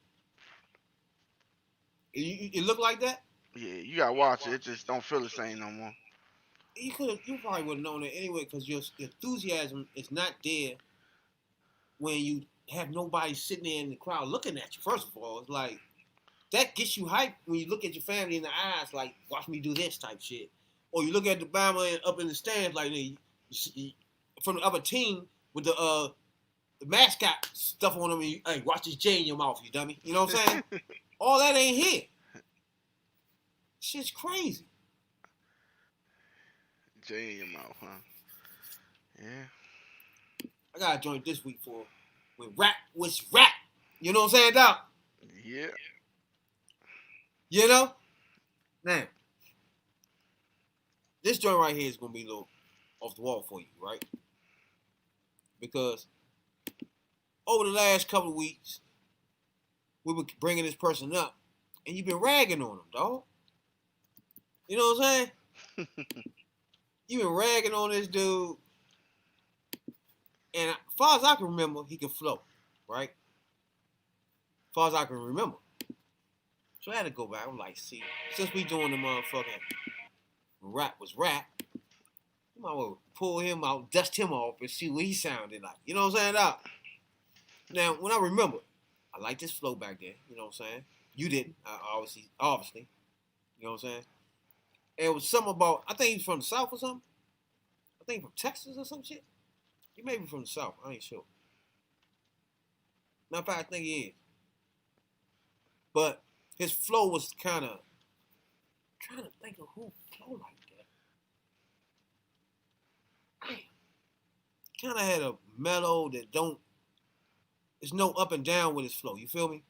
It looked like that? yeah, you gotta watch it. It just don't feel the same no more. You probably would have known that anyway because your enthusiasm is not there when you have nobody sitting there in the crowd looking at you. First of all, it's like that gets you hyped when you look at your family in the eyes, like watch me do this type shit, or you look at the Bama up in the stands like from the other team with the mascot stuff on them. And you, hey, watch this J in your mouth, you dummy. You know what I'm saying? All that ain't here. Shit's crazy. J in your mouth, huh? Yeah. I got a joint this week for when rap was rap. You know what I'm saying, Doc? Yeah. You know? Now, this joint right here is going to be a little off the wall for you, right? Because over the last couple of weeks, we were bringing this person up, and you've been ragging on him, dog. You know what I'm saying? You've been ragging on this dude, and as far as I can remember, he can flow, right? As far as I can remember. So I had to go back. I'm like, see, since we doing the motherfucking rap was rap, you might well pull him out, dust him off, and see what he sounded like. You know what I'm saying, Doc? Now, when I remember, I like this flow back then. You know what I'm saying? You didn't, obviously. You know what I'm saying? And it was something about, I think he's from the South or something. I think from Texas or some shit. He may be from the South. I ain't sure. Matter of fact, I think he is. But his flow was kind of, trying to think of who flow like that. Damn. Kind of had a mellow that don't, there's no up and down with his flow. You feel me?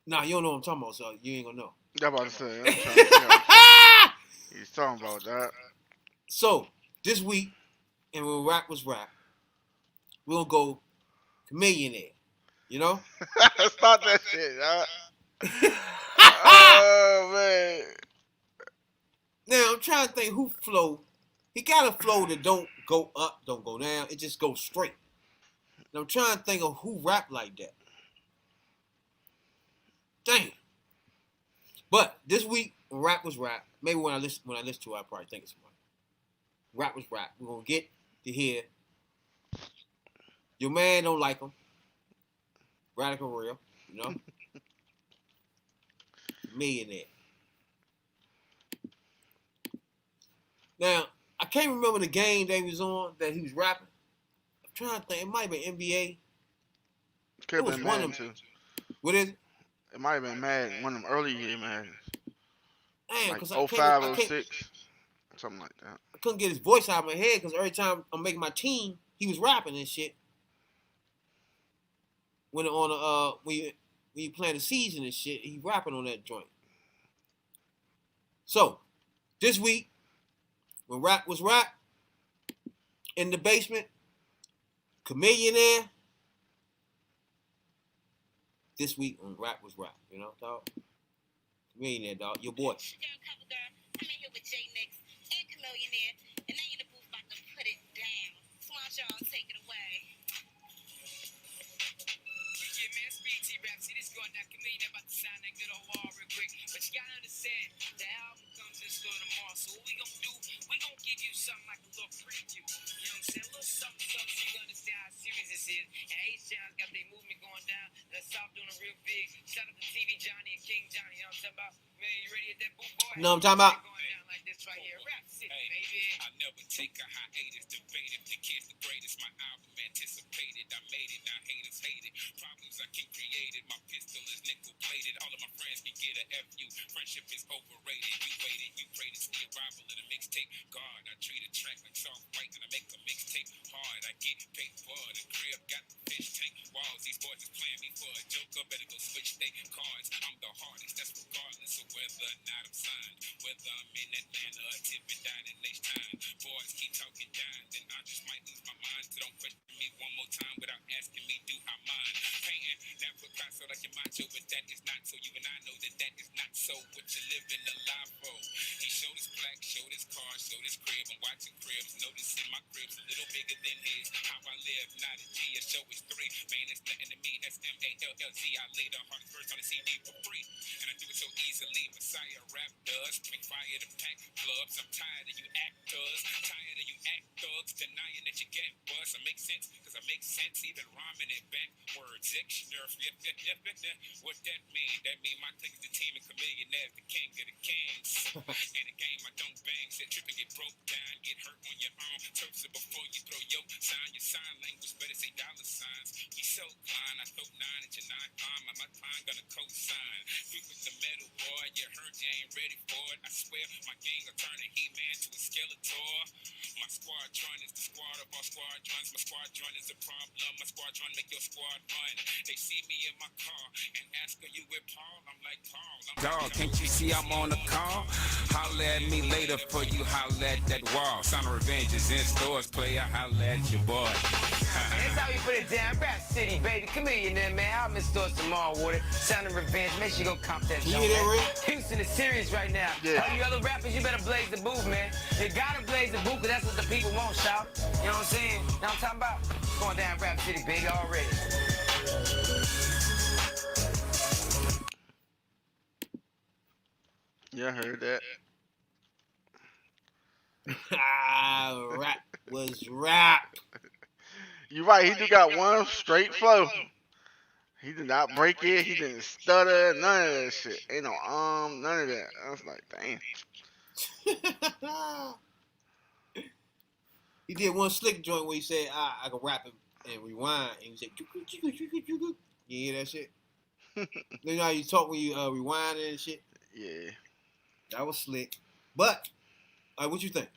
Nah, you don't know what I'm talking about, so you ain't gonna know. I'm about to say. I'm trying to figure out he's talking about that. So, this week, and when rap was rap, we'll go Chameleonaire. You know? Stop that shit, huh? Oh, man. Now, I'm trying to think who flow. He got a flow that don't go up, don't go down. It just goes straight. And I'm trying to think of who rap like that. Damn. But this week, when rap was rap, maybe when I listen to it, I probably think it's one. Rap was rap. We're gonna get to hear your man don't like him. Radical Real, you know? Millionaire. Now, I can't remember the game that he was on that he was rapping. I'm trying to think. It might have been NBA. Could have been Madden, too. What is it? It might have been Madden, one of them early year Maddens. Damn, Like because 05, 06, something like that. I couldn't get his voice out of my head because every time I'm making my team, he was rapping and shit. When you playing the season and shit, he rapping on that joint. So, this week, when rap was rap, in the basement, Chameleonaire. This week when rap was rap, you know, dog. Chameleonaire, dog, your boy. I'm in here with Jay Nix and Chameleonaire, and they in the booth about to put it down. So why don't y'all take it away? Yeah, man, it's BT Rap. See, this going down. Chameleonaire about to sign that good old wall real quick. But you gotta understand, the album comes in store tomorrow. So what we gonna do, we gonna give you something like a little preview. You know what I'm saying? A little something so you can understand how serious this is. And H-Town's got their movement going down. The South doing it real big. Shout out to TV Johnny and King Johnny. You know what I'm talking about? Man, you ready at that boom boy? You know what I'm talking about? Going down like this right here. Rap City, baby. I never take a hiatus, debate if the kid's the greatest. My album anticipated, I made it, now haters hate it. Problems I keep created, my pistol is nickel plated. All of my friends can get a FU. Friendship is overrated. You waited, you prayed to see a rival in a mixtape. God, I treat a track like soft white, and I make a mixtape hard. I get paid for the crib, got the fish tank walls. These boys is playing me for a joker. Better go switch their cards. I'm the hardest, that's regardless of whether or not I'm signed. Whether I'm in Atlanta or tipping down in next time. Boys keep talking down, then I just might lose my mind. So don't question me one more time without asking me, do I mind? Painting that Picasso like your macho, but that is not so. You and I know that that is not so. so what you living a life for? He showed his plaque, showed his car, showed his crib. I'm watching cribs, noticing my crib's a little bigger than his. How I live, not a G, a show is 3. Man, it's nothing to me, SMALLZ. I laid the hardest verse on the CD for free. And I do it so easily, Messiah rap does. Bring fire to pack clubs. I'm tired of you actors, tired of you act thugs, denying that you get buzz. I make sense, cause I make sense, even rhyming it backwards. Dictionary, what that mean? That mean my clique is the team and chameleonaire, the king of the kings. In a game I don't bang, said trip and get broke down, get hurt on your own. Turfs it before you throw your sign language, better say dollar signs. We so blind, I throw 9 at your 9 climb, my time gonna co-sign. Quick with the metal boy, you heard you ain't ready for it. I swear my gang will turn a He-Man to a Skeletor. My squadron is the squad of all squadrons. My squadron is a problem. My squadron make your squad run. They see me in my car and ask, are you with Paul? I'm like, Paul, Dog, can't you see I'm on the call? Holla at me later for you, holla at that wall. Sound of Revenge is in stores, player, holla at your boy. That's how we put it down. Rap City, baby. Come here, there, man. I'll miss stores tomorrow, Water. Sound of Revenge. Make sure you go comp that You joint, hear that, man. Ray? Houston is serious right now. Yeah. All you other rappers, you better blaze the booth, man. You gotta blaze the booth, because that's what the people want, shout. You know what I'm saying? Know what I'm talking about? Going down Rap City, baby, already. Yeah, I heard that. Rap was rap. You're right. He do got one straight flow. He did not break it. He didn't stutter. None of that shit. Ain't no none of that. I was like, damn. He did one slick joint where he said, I can rap and rewind. And he said, you hear that shit? You know how you talk when you rewind and shit? Yeah. That was slick. But, what you think?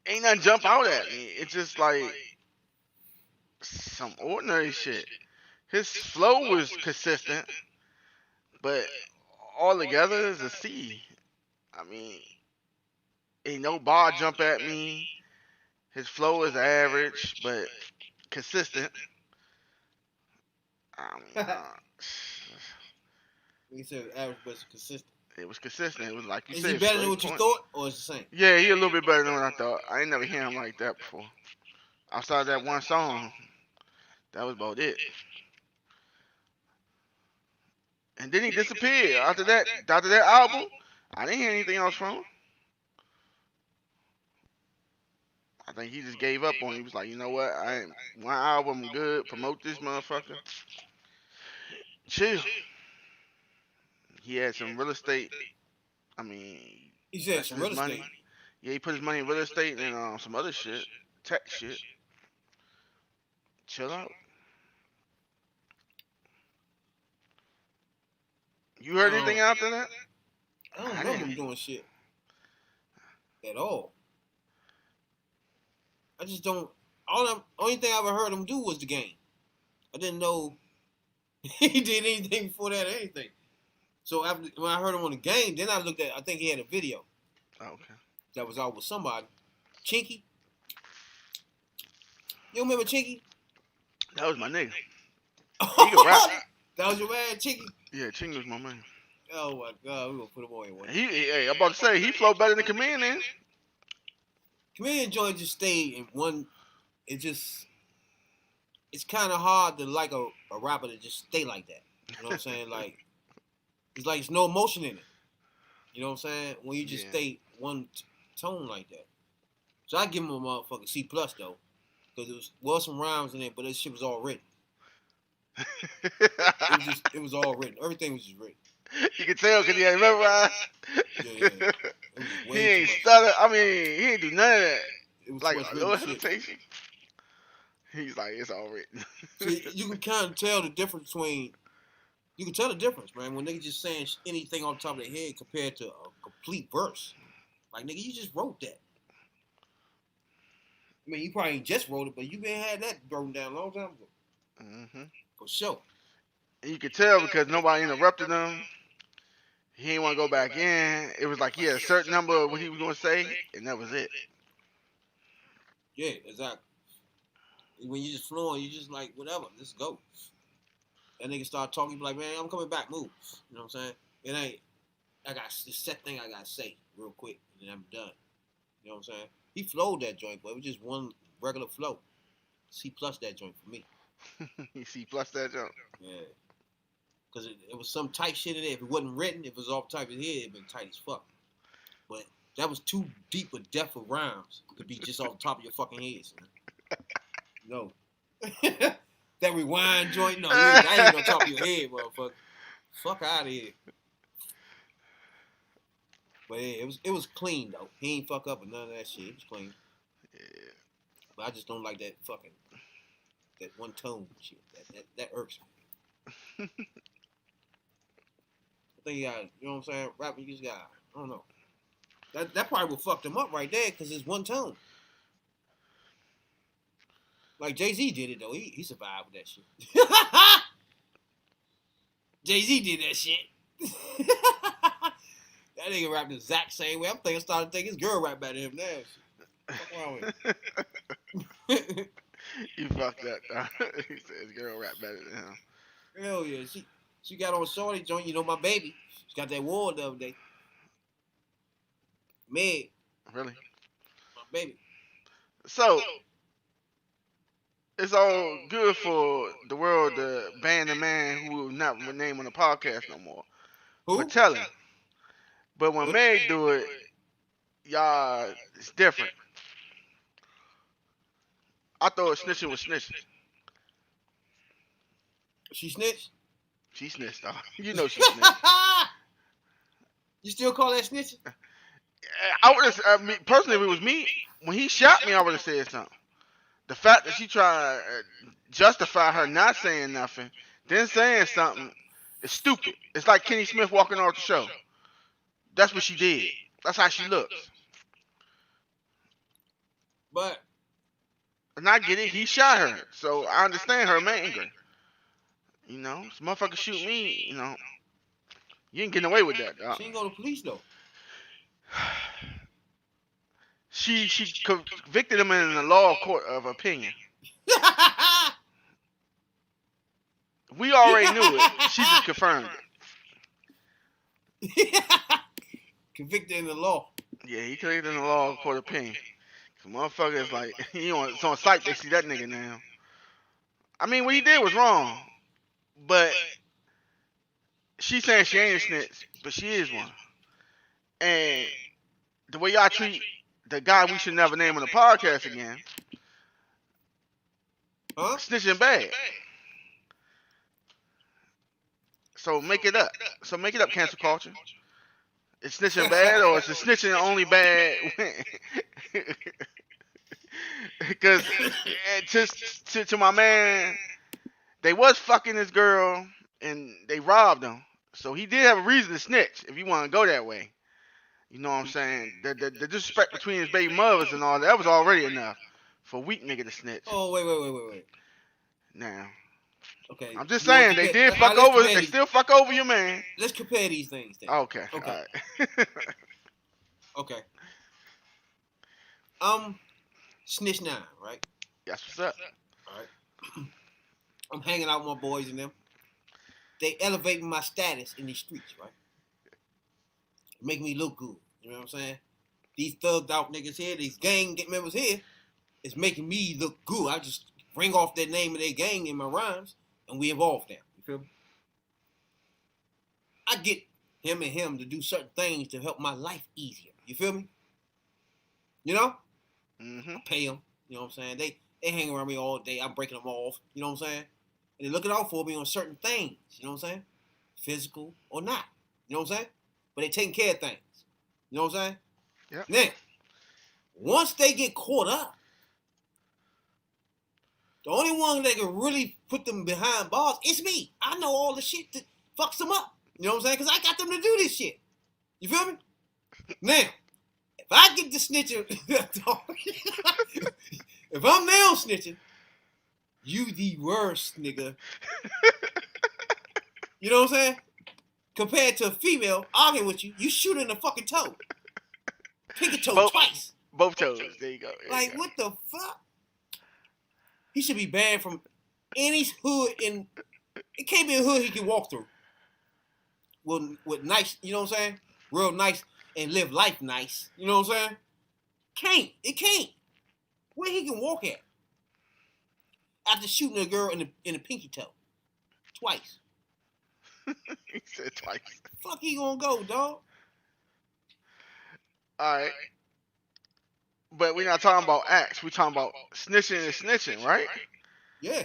Ain't nothing jump out at me. It's just like some ordinary shit. His flow was consistent, but all together is a C. I mean, ain't no bar jump at me. His flow is average, but consistent. I mean, He said average but consistent. it was consistent. It was like you Is said. he better than straight what you point. thought, or is it the same? Yeah, he a little bit better than what I thought. I ain't never hear him like that before. Outside that one song, that was about it. And then he disappeared. After that album, I didn't hear anything else from him. I think he just gave up on it. He was like, you know what? I ain't one album good. Promote this motherfucker. Chill. He had some real estate. I mean, He said some real his money. estate. Yeah, he put his money in real estate and some other shit, tech shit. Chill out. You heard anything after that? I don't remember him doing shit at all. I just don't. Only thing I ever heard him do was the game. I didn't know he did anything before that or anything. So after when I heard him on the game, then I looked at. I think he had a video. Oh, okay. That was out with somebody. Chinky. You remember Chinky? That was my nigga. He can rap. That was your man, Chinky. Yeah, Ching was my man. Oh my God, we gonna put him on here one. Hey, I'm about to say he flowed better than Chameleon then. Chameleon joint just stayed in one. It's kind of hard to like a rapper to just stay like that. You know what I'm saying? Like it's like there's no emotion in it. You know what I'm saying? When you just stay one tone like that. So I give him a motherfucking C+ though, because it was some rhymes in it, but this shit was all written. It was all written. Everything was just written. You can tell because he had memorized. Yeah. He ain't stutter. I mean, he ain't do none of that. It was Like too much no written shit. hesitation. He's like, it's all written. So you can kind of tell the difference between. You can tell the difference, man, when niggas just saying anything off the top of their head compared to a complete verse. Like, nigga, you just wrote that. I mean, you probably ain't just wrote it, but you been had that broken down a long time ago. Mm-hmm. For sure. And you could tell because nobody interrupted him. He didn't want to go back in. It was like he had a certain number of what he was going to say, and that was it. Yeah, exactly. When you just flowing, you just like, whatever, let's go. That nigga start talking, be like, man, I'm coming back, move. You know what I'm saying? It ain't, I got this set thing I gotta say real quick, and then I'm done. You know what I'm saying? He flowed that joint, but it was just one regular flow. C plus that joint for me. C plus that joint. Yeah. Because it was some tight shit in there. If it wasn't written, if it was off the top of his head, it'd been tight as fuck. But that was too deep a depth of rhymes to be just off the top of your fucking head, son. No. That rewind joint, no, that ain't on top of your head, motherfucker. Fuck out of here. But yeah, it was clean though. He ain't fuck up with none of that shit. It was clean. Yeah. But I just don't like that fucking that one tone shit. That irks me. I think you got, you know what I'm saying? Rapping, you just got, I don't know. That probably would fuck them up right there because it's one tone. Like Jay-Z did it though. He survived with that shit. Jay-Z did that shit. That nigga rapped the exact same way. I'm starting to think his girl rap better than him now. What's wrong with him? You fucked that, dog. He said his girl rap better than him. Hell yeah. She got on Shorty joint, you know, my baby. She got that award the other day. Meg. Really? My baby. So, it's all good for the world to ban the man who will not name on the podcast no more. Who? But tell him. But when Meg do it, y'all, it's different. I thought snitching was snitching. She snitched? She snitched, dog. You know she snitched. You still call that snitching? I would have, personally, if it was me, when he shot me, I would have said something. The fact that she tried to justify her not saying nothing, then saying something, is stupid. It's like Kenny Smith walking off the show. That's what she did. That's how she looks. But. And I get it. He shot her. So I understand her anger. You know, this motherfucker shoot me, you know. You ain't getting away with that, dog. She ain't go to police, though. She convicted him in the law court of opinion. We already knew it. She just confirmed it. Convicted in the law. Yeah, he convicted in the law court of opinion. Cause motherfuckers like it's on site. They see that nigga now. I mean, what he did was wrong, but she's saying she ain't a snitch, but she is one. And the way y'all treat the guy we should never name on the podcast again, snitching bad. So make it up. Cancel culture. Is snitching bad, or is the snitching only bad? Because to my man, they was fucking this girl and they robbed him. So he did have a reason to snitch if you want to go that way. You know what I'm saying? The disrespect between his baby mothers and all that was already enough for a weak nigga to snitch. Oh, wait. Now. Okay. I'm just saying, they did fuck over, they still fuck over your man. Let's compare these things then. Okay. All right. Okay. Snitch 9, right? That's what's up. All right. I'm hanging out with my boys and them. They elevating my status in these streets, right? Make me look good. You know what I'm saying? These thugged out niggas here, these gang members here, is making me look good. I just ring off that name of their gang in my rhymes, and we evolve now. You feel me? I get him to do certain things to help my life easier. You feel me? You know? Mm-hmm. I pay them. You know what I'm saying? They hang around me all day. I'm breaking them off. You know what I'm saying? And they're looking out for me on certain things. You know what I'm saying? Physical or not. You know what I'm saying? But they taking care of things. You know what I'm saying? Yeah. Now, once they get caught up, the only one that can really put them behind bars is me. I know all the shit that fucks them up. You know what I'm saying? Because I got them to do this shit. You feel me? Now, if I get to snitching, if I'm male snitching, you the worst, nigga. You know what I'm saying? Compared to a female arguing with you, you shoot in the fucking toe. Pick a toe twice. Both toes. There you go. Like, what the fuck? He should be banned from any hood in It can't be a hood he can walk through. With nice, you know what I'm saying? Real nice and live life nice. You know what I'm saying? Can't. It can't. Where he can walk at? After shooting a girl in the pinky toe. Twice. He said twice. Fuck he gonna go, dog? All right. But we're not talking about acts. We're talking about snitching and snitching, right? Yeah.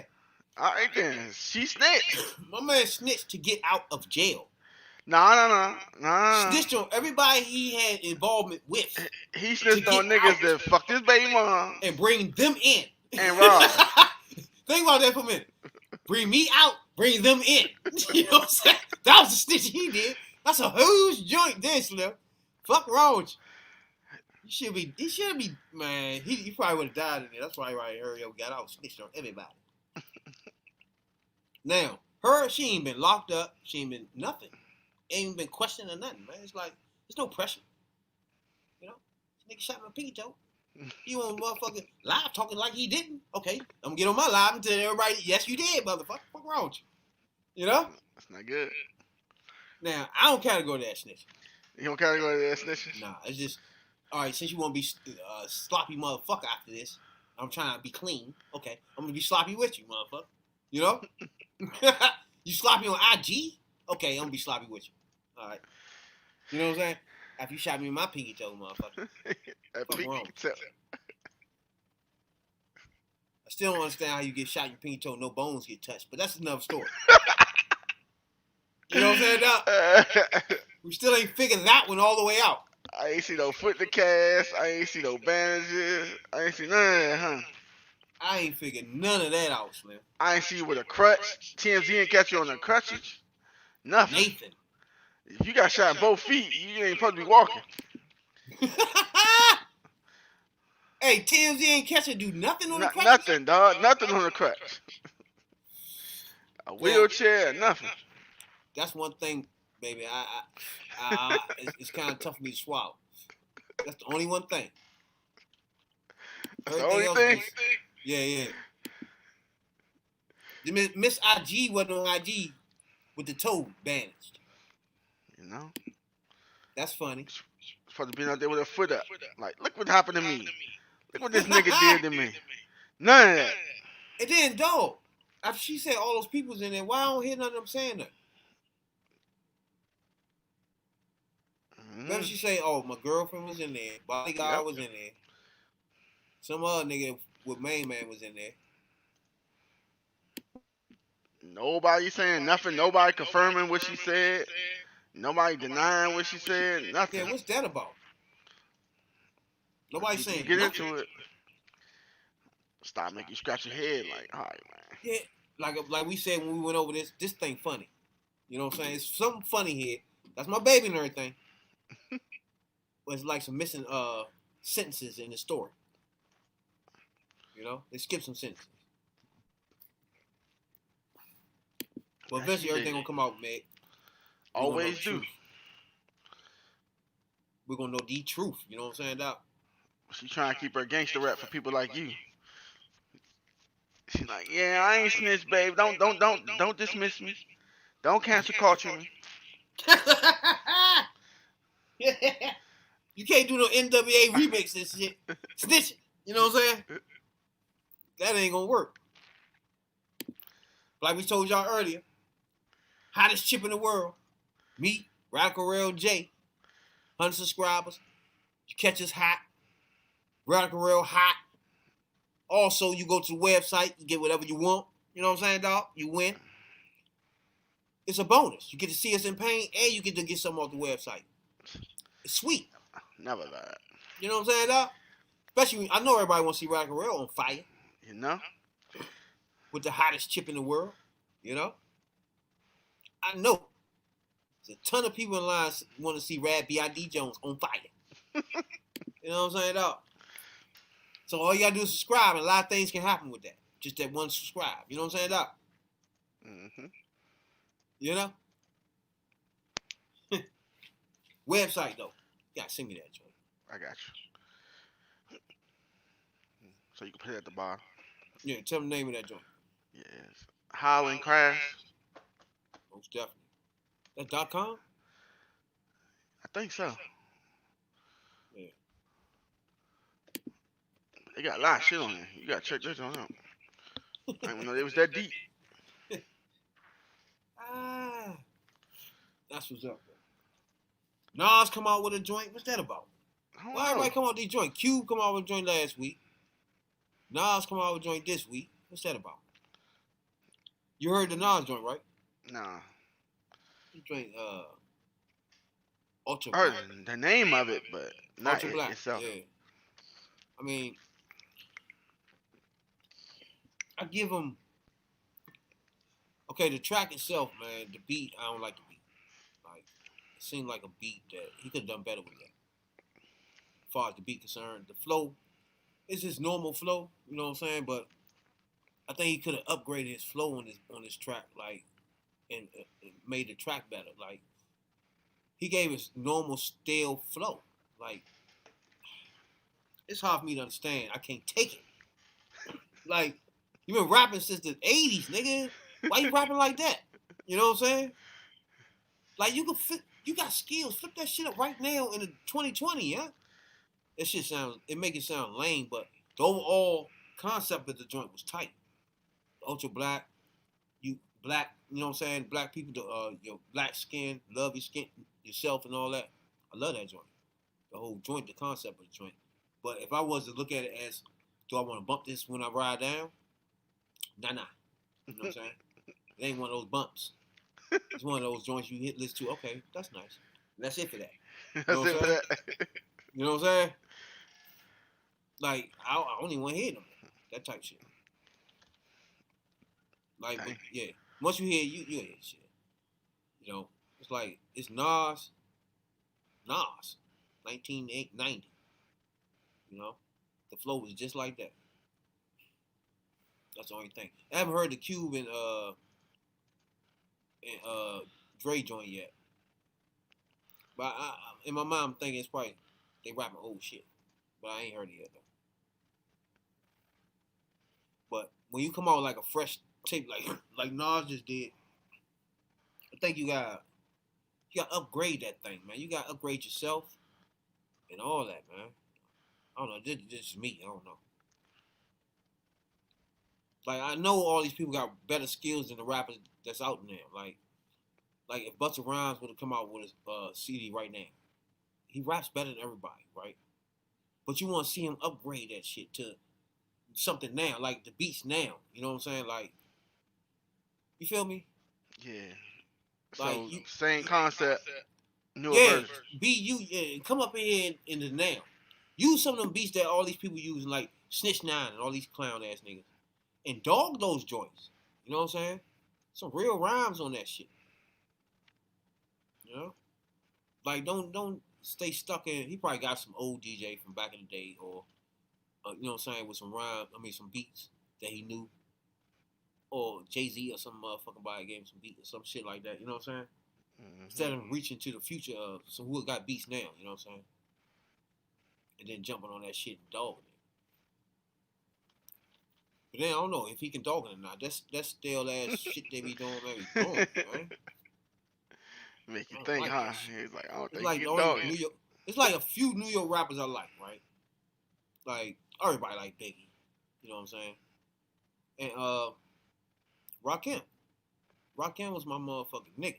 All right then. She snitched. My man snitched to get out of jail. Nah. Snitched on everybody he had involvement with. He snitched To on get niggas out. that fucked his baby mom And bring them in. and robbed. Think about that for a minute. Bring me out, bring them in. You know what I'm saying? That was the snitch he did. That's a huge joint there, Slim. Fuck wrong with you. He should be, man, he probably would have died in there. That's why he hurry up, got out, snitched on everybody. Now, she ain't been locked up. She ain't been nothing. Ain't been questioned or nothing, man. It's like, there's no pressure. You know? This nigga shot my pinky toe. You want motherfucking live talking like he didn't? Okay, I'm gonna get on my live and tell everybody, yes, you did, motherfucker. Fuck wrong with you? You know? That's not good. Now, I don't categorize that snitching. You don't categorize that snitching? Nah, it's just, all right, since you want to be sloppy motherfucker after this, I'm trying to be clean. Okay, I'm gonna be sloppy with you, motherfucker. You know? You sloppy on IG? Okay, I'm gonna be sloppy with you. All right. You know what I'm saying? After you shot me in my pinky toe, motherfucker. Fuck wrong. I still don't understand how you get shot in your pinky toe, no bones get touched, but that's another story. You know what I'm saying, Doc? We still ain't figured that one all the way out. I ain't see no foot to cast. I ain't see no bandages. I ain't see none of that, huh? I ain't figured none of that out, Slim. I ain't see you with a crutch. TMZ ain't catch you on the crutches. Nothing. Nathan. If you got shot in both feet, you ain't supposed to be walking. Hey, TMZ ain't catch her do nothing on the crutch? Nothing, dog. Nothing on the crutch. A wheelchair, nothing. That's one thing, baby. It's kind of tough for me to swallow. That's the only one thing. That's the only thing? Yeah. Miss IG wasn't on IG with the toe bandaged. You know? That's funny. Supposed to be out there with her foot up. Like, look what happened to me. Look what this nigga did to me. None of that. And then, dog, after she said all those people's in there, why I don't hear none of them saying that? Then she say, oh, my girlfriend was in there. Bodyguard was in there. Some other nigga with main man was in there. Nobody saying nothing. Nobody confirming what she said. Nobody denying what she said. Nothing. Yeah, what's that about? Nobody saying get nothing. into it. Stop making you scratch your head. Like, all right, man. Yeah, like we said when we went over this thing funny. You know what I'm saying? It's something funny here. That's my baby and everything. But it's like some missing sentences in the story. You know? They skip some sentences. But eventually everything gonna come out, Meg. Always do. We're gonna know the truth. You know what I'm saying, Doc? She trying to keep her gangster rap for people like you. She's like, yeah, I ain't snitch, babe. Don't dismiss me. Don't cancel culture me. You can't do no NWA remix and shit. Snitching. You know what I'm saying? That ain't gonna work. Like we told y'all earlier, hottest chip in the world. Me, Radical Rail J. 100 subscribers. You catch us hot. Radical Rail hot. Also, you go to the website, you get whatever you want. You know what I'm saying, dog? You win. It's a bonus. You get to see us in pain, and you get to get something off the website. It's sweet. Never lied. You know what I'm saying, dog? Especially, I know everybody wants to see Radical Rail on fire. You know? With the hottest chip in the world. You know? I know. There's a ton of people in line want to see Rad B.I.D. Jones on fire. You know what I'm saying, dog? So all you gotta do is subscribe, and a lot of things can happen with that. Just that one subscribe. You know what I'm saying, Doc? Mm-hmm. You know? Website, though. You gotta send me that, joint. I got you. So you can put it at the bottom. Yeah, tell me the name of that joint. Yes. Howling Crash. definitely. That .com? I think so. Yeah. They got a lot of shit on there. You gotta check this one out. I didn't know it was that deep. Ah, that's what's up. Nas come out with a joint. What's that about? I don't Why know. everybody come out with these joint? Cube come out with a joint last week. Nas come out with a joint this week. What's that about? You heard the Nas joint, right? Nah. The joint, Ultra I Black. heard the name of it, but not Ultra it Black. itself. Yeah. I mean, I give him. Okay, the track itself, man. The beat, I don't like the beat. Like, it seemed like a beat that he could have done better with that. As far as the beat concerned, the flow, it's his normal flow. You know what I'm saying? But I think he could have upgraded his flow on this track, like, and made the track better. Like, he gave his normal stale flow. Like, it's hard for me to understand. I can't take it. Like, you been rapping since the '80s, nigga. Why you rapping like that? You know what I'm saying? Like, you got skills. Flip that shit up right now in the 2020, yeah. That shit make it sound lame, but the overall concept of the joint was tight. Ultra black, you black, you know what I'm saying? Black people, your black skin, love your skin, yourself, and all that. I love that joint. The whole joint, the concept of the joint. But if I was to look at it as, do I want to bump this when I ride down? Nah. You know what I'm saying? It ain't one of those bumps. It's one of those joints you listen to. Okay, that's nice. And that's it for that. You know what I'm saying? You know what I'm saying? Like, I don't even want to hear them. That type shit. Like, but, yeah. Once you hear you hear shit. You know, it's like, it's Nas, 1990. You know, the flow was just like that. That's the only thing. I haven't heard the Cube and Dre joint yet. But in my mind, I'm thinking it's probably they rapping old shit. But I ain't heard it yet though. But when you come out like a fresh tape, like Nas just did, I think you got upgrade that thing, man. You got to upgrade yourself and all that, man. I don't know. This is me. I don't know. Like, I know all these people got better skills than the rappers that's out there. Like if Busta Rhymes would have come out with a CD right now, he raps better than everybody, right? But you want to see him upgrade that shit to something now, like the beats now. You know what I'm saying? Like, you feel me? Yeah. Like, So same concept, newer yeah, version. come up in here in the now. Use some of them beats that all these people using, like Snitch 9 and all these clown ass niggas, and dog those joints. You know what I'm saying? Some real rhymes on that shit. You know, like don't stay stuck in. He probably got some old DJ from back in the day, or you know what I'm saying, with some some beats that he knew, or Jay-Z or some motherfucking body gave him some beats or some shit like that. You know what I'm saying? Mm-hmm. Instead of reaching to the future of so who got beats now. You know what I'm saying? And then jumping on that shit and dogging it. But then I don't know if he can dog it or not. That's stale ass shit they be doing, man. Make you think, like huh? He's like, I don't It's think like you can dog New it. York. It's like a few New York rappers I like, right? Like everybody like Biggie. You know what I'm saying? And Rakim. Rakim was my motherfucking nigga.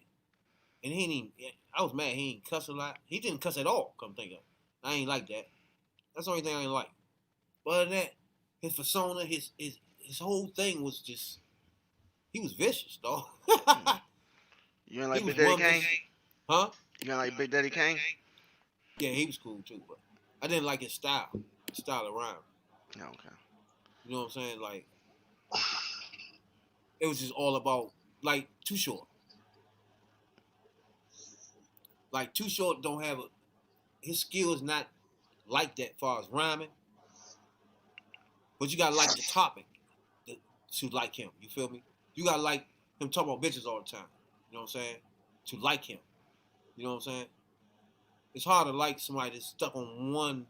And he ain't even, I was mad he ain't cuss a lot. He didn't cuss at all, come think of it. I ain't like that. That's the only thing I ain't like. But other than that, his persona, his whole thing was just, he was vicious, dog. You ain't like He Big was Daddy one Kane? vicious- Huh? You ain't like Big Daddy Kane? Yeah, he was cool too, but I didn't like his style of rhyme. No, okay. You know what I'm saying? Like, it was just all about, like, Too Short. Like, Too Short don't have his skill is not like that as far as rhyming. But you gotta like the topic to like him. You feel me? You gotta like him talking about bitches all the time. You know what I'm saying? To like him. You know what I'm saying? It's hard to like somebody that's stuck on one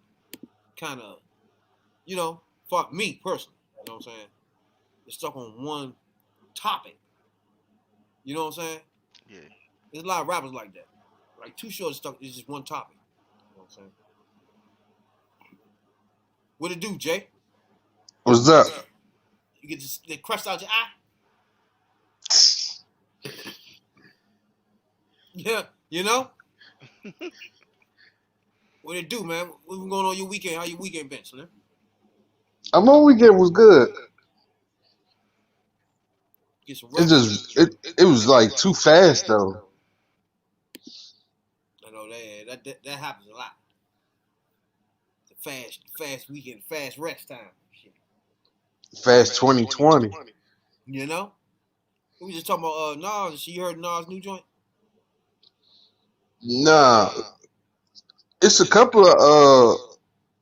kind of, you know, fuck me personally. You know what I'm saying? They're stuck on one topic. You know what I'm saying? Yeah. There's a lot of rappers like that. Like Too Short stuff is just one topic. You know what I'm saying? What it do, Jay? What's up? You get just they crushed out your eye? Yeah, you know? What it do, man? What been going on your weekend? How your weekend been, man? My weekend was good. Get some It rest. just it was like too fast though. I know that happens a lot. It's a fast weekend, fast rest time. Shit. Fast 2020. You know? We was just talking about Nas. You heard Nas' new joint? Nah, it's a couple of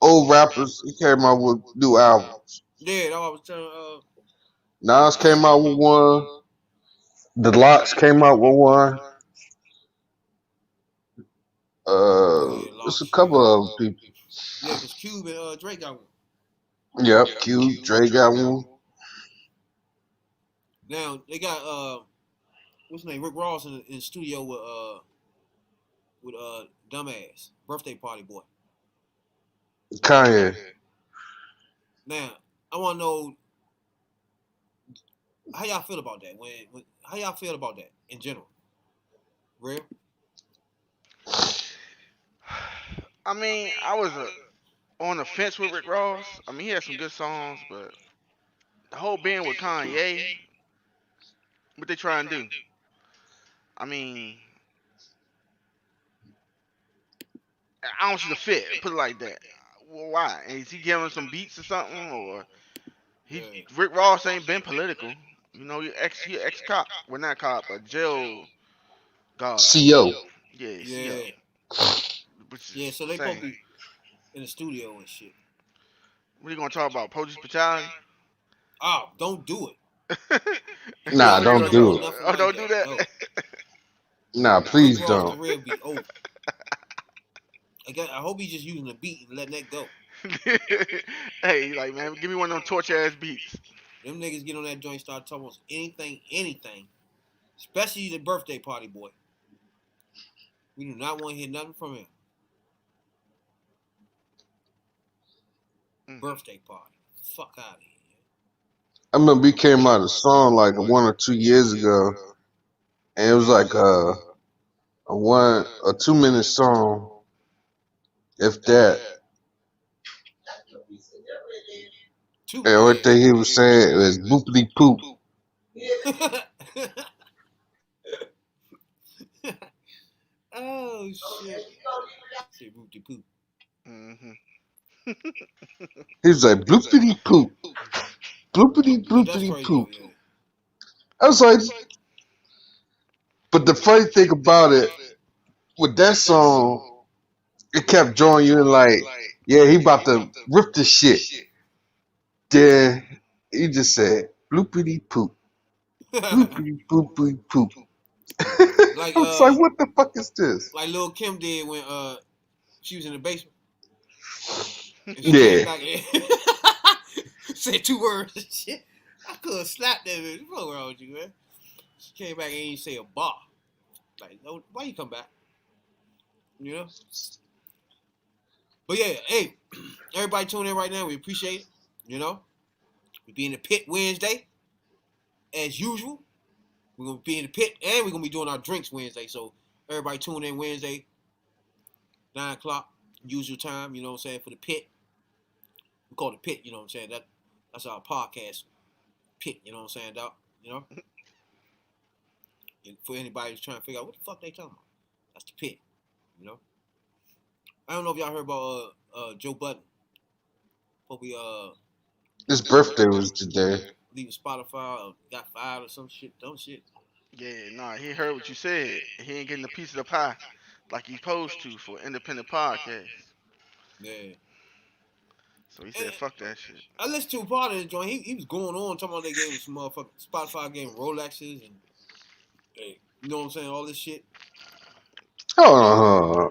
old rappers who came out with new albums. Yeah, that's what I was telling. Nas came out with one. The Locks came out with one. Oh yeah, It's a Locks. couple Yeah, of people. yeah, because Cube and Drake got one. Yep, Q, Dre got one. Now they got what's his name? Rick Ross in the studio with dumbass birthday party boy. Kanye. Now I want to know how y'all feel about that. How y'all feel about that in general? Real? I mean, I was on the fence with Rick Ross. I mean, he had some good songs, but the whole being with Kanye, what they trying to do? I mean, I don't see the fit. Put it like that. Well, why? Is he giving some beats or something, or Rick Ross ain't been political? You know, he ex cop. Well, not cop, but jail guard. CO. Yeah, Yeah. CO. Which Yeah, is so they insane. probably in the studio and shit. What are you gonna talk about? Police brutality? Oh, don't do it. Nah, What are you don't gonna do talk it. about? Oh, don't do that. No. Nah, Rick please Ross don't. career be over. I hope he's just using the beat and letting that go. Hey, like, man, give me one of them torture ass beats. Them niggas get on that joint, start talking about anything. Especially the birthday party boy. We do not want to hear nothing from him. Birthday party. Fuck out of here. I remember he came out a song like 1 or 2 years ago, and it was like a 1 or 2 minute song, if that. And everything he was saying was boopity poop. Oh shit. Say boopty poop. Mm-hmm. He was like bloopity poop, bloopity Yeah, that's bloopity crazy poop. though, yeah. I was like, but the funny thing about it, with that song, it kept drawing you in like, yeah, he about to rip the shit. Then he just said bloopity poop, bloopity bloopity poop. Like I was like, what the fuck is this? like Lil Kim did when she was in the basement. And she Yeah. came back and said 2 words and shit. I could have slapped that bitch. What's wrong with you, man? She came back and ain't say a bar. Like, no, why you come back? You know? But yeah, hey, everybody tuning in right now. We appreciate it. You know? We be in the pit Wednesday. As usual. We're going to be in the pit and we're going to be doing our drinks Wednesday. So everybody tune in Wednesday, 9 o'clock, usual time, you know what I'm saying, for the pit. We call it pit, you know what I'm saying? That's our podcast pit, you know what I'm saying, Doc? You know? And for anybody who's trying to figure out what the fuck they talking about, that's the pit, you know? I don't know if y'all heard about Joe Budden. Hope we His birthday was today. leaving Spotify or got fired or some shit, dumb shit. Yeah, nah, he heard what you said. He ain't getting a piece of the pie like he's supposed to for independent podcast. Yeah. So he said, fuck that shit. I listened to a part of the joint. He was going on talking about they gave him some motherfucking Spotify gave him Rolexes and you know what I'm saying, all this shit. Oh,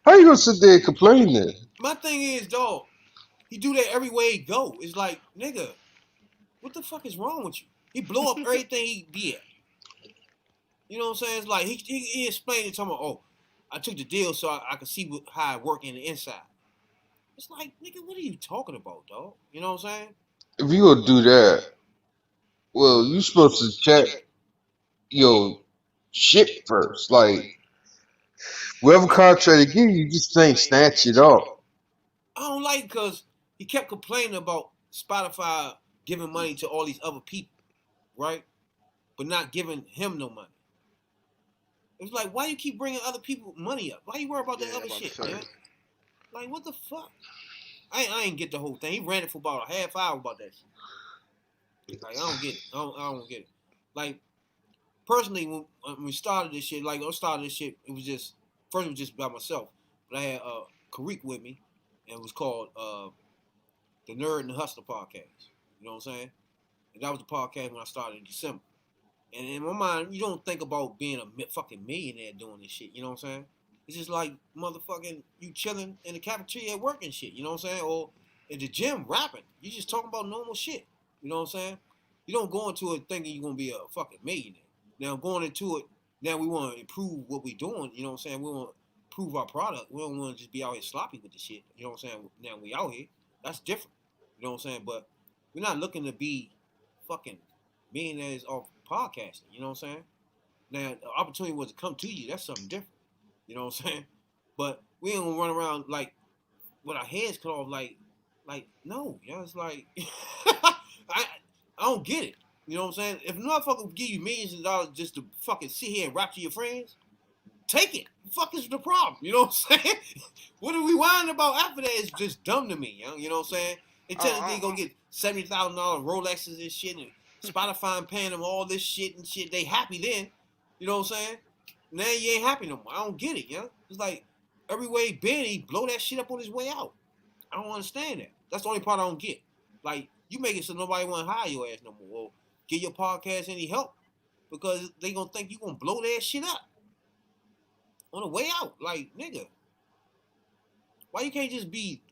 how you gonna sit there and complain then? My thing is, dog, he do that every way he go. It's like, nigga, what the fuck is wrong with you? He blow up everything he be at. You know what I'm saying? It's like he explained it to me. Oh, I took the deal so I could see how it work in the inside. It's like, nigga, what are you talking about, dog? You know what I'm saying? If you gonna do that, well, you supposed to check your shit first. Like whatever contract they give you, just ain't snatch it off. I don't like because he kept complaining about Spotify giving money to all these other people, right? But not giving him no money. It's like, why you keep bringing other people money up? Why you worry about that other shit, man? Like, what the fuck? I ain't get the whole thing. He ran it for about a half hour about that shit. Like, I don't get it. I don't get it. Like, personally, when we started this shit, it was just, first it was just by myself. But I had Karik with me, and it was called the Nerd and the Hustler podcast. You know what I'm saying? And that was the podcast when I started in December. And in my mind, you don't think about being a fucking millionaire doing this shit. You know what I'm saying? It's just like motherfucking you chilling in the cafeteria at work and shit. You know what I'm saying? Or at the gym rapping. You just talking about normal shit. You know what I'm saying? You don't go into it thinking you're gonna be a fucking millionaire. Now going into it, now we want to improve what we doing. You know what I'm saying? We want to improve our product. We don't want to just be out here sloppy with the shit. You know what I'm saying? Now we out here. That's different. You know what I'm saying? But we're not looking to be fucking millionaires off podcasting. You know what I'm saying? Now the opportunity was to come to you. That's something different. You know what I'm saying? But we ain't gonna run around like with our heads cut off. Like no, you know, it's like I don't get it. You know what I'm saying? If a motherfucker give you millions of dollars just to fucking sit here and rap to your friends, take it. The fuck is the problem? You know what I'm saying? What are we whining about after that is just dumb to me. You know what I'm saying? They tell they gonna get $70,000 Rolexes and shit, and Spotify paying them all this shit and shit. They happy then. You know what I'm saying? Now you ain't happy no more. I don't get it, you know? It's like every way he been, he blow that shit up on his way out. I don't understand that. That's the only part I don't get. Like, you make it so nobody want to hire your ass no more. Well, give your podcast any help because they gonna think you gonna blow that shit up on the way out. Like, nigga, why you can't just be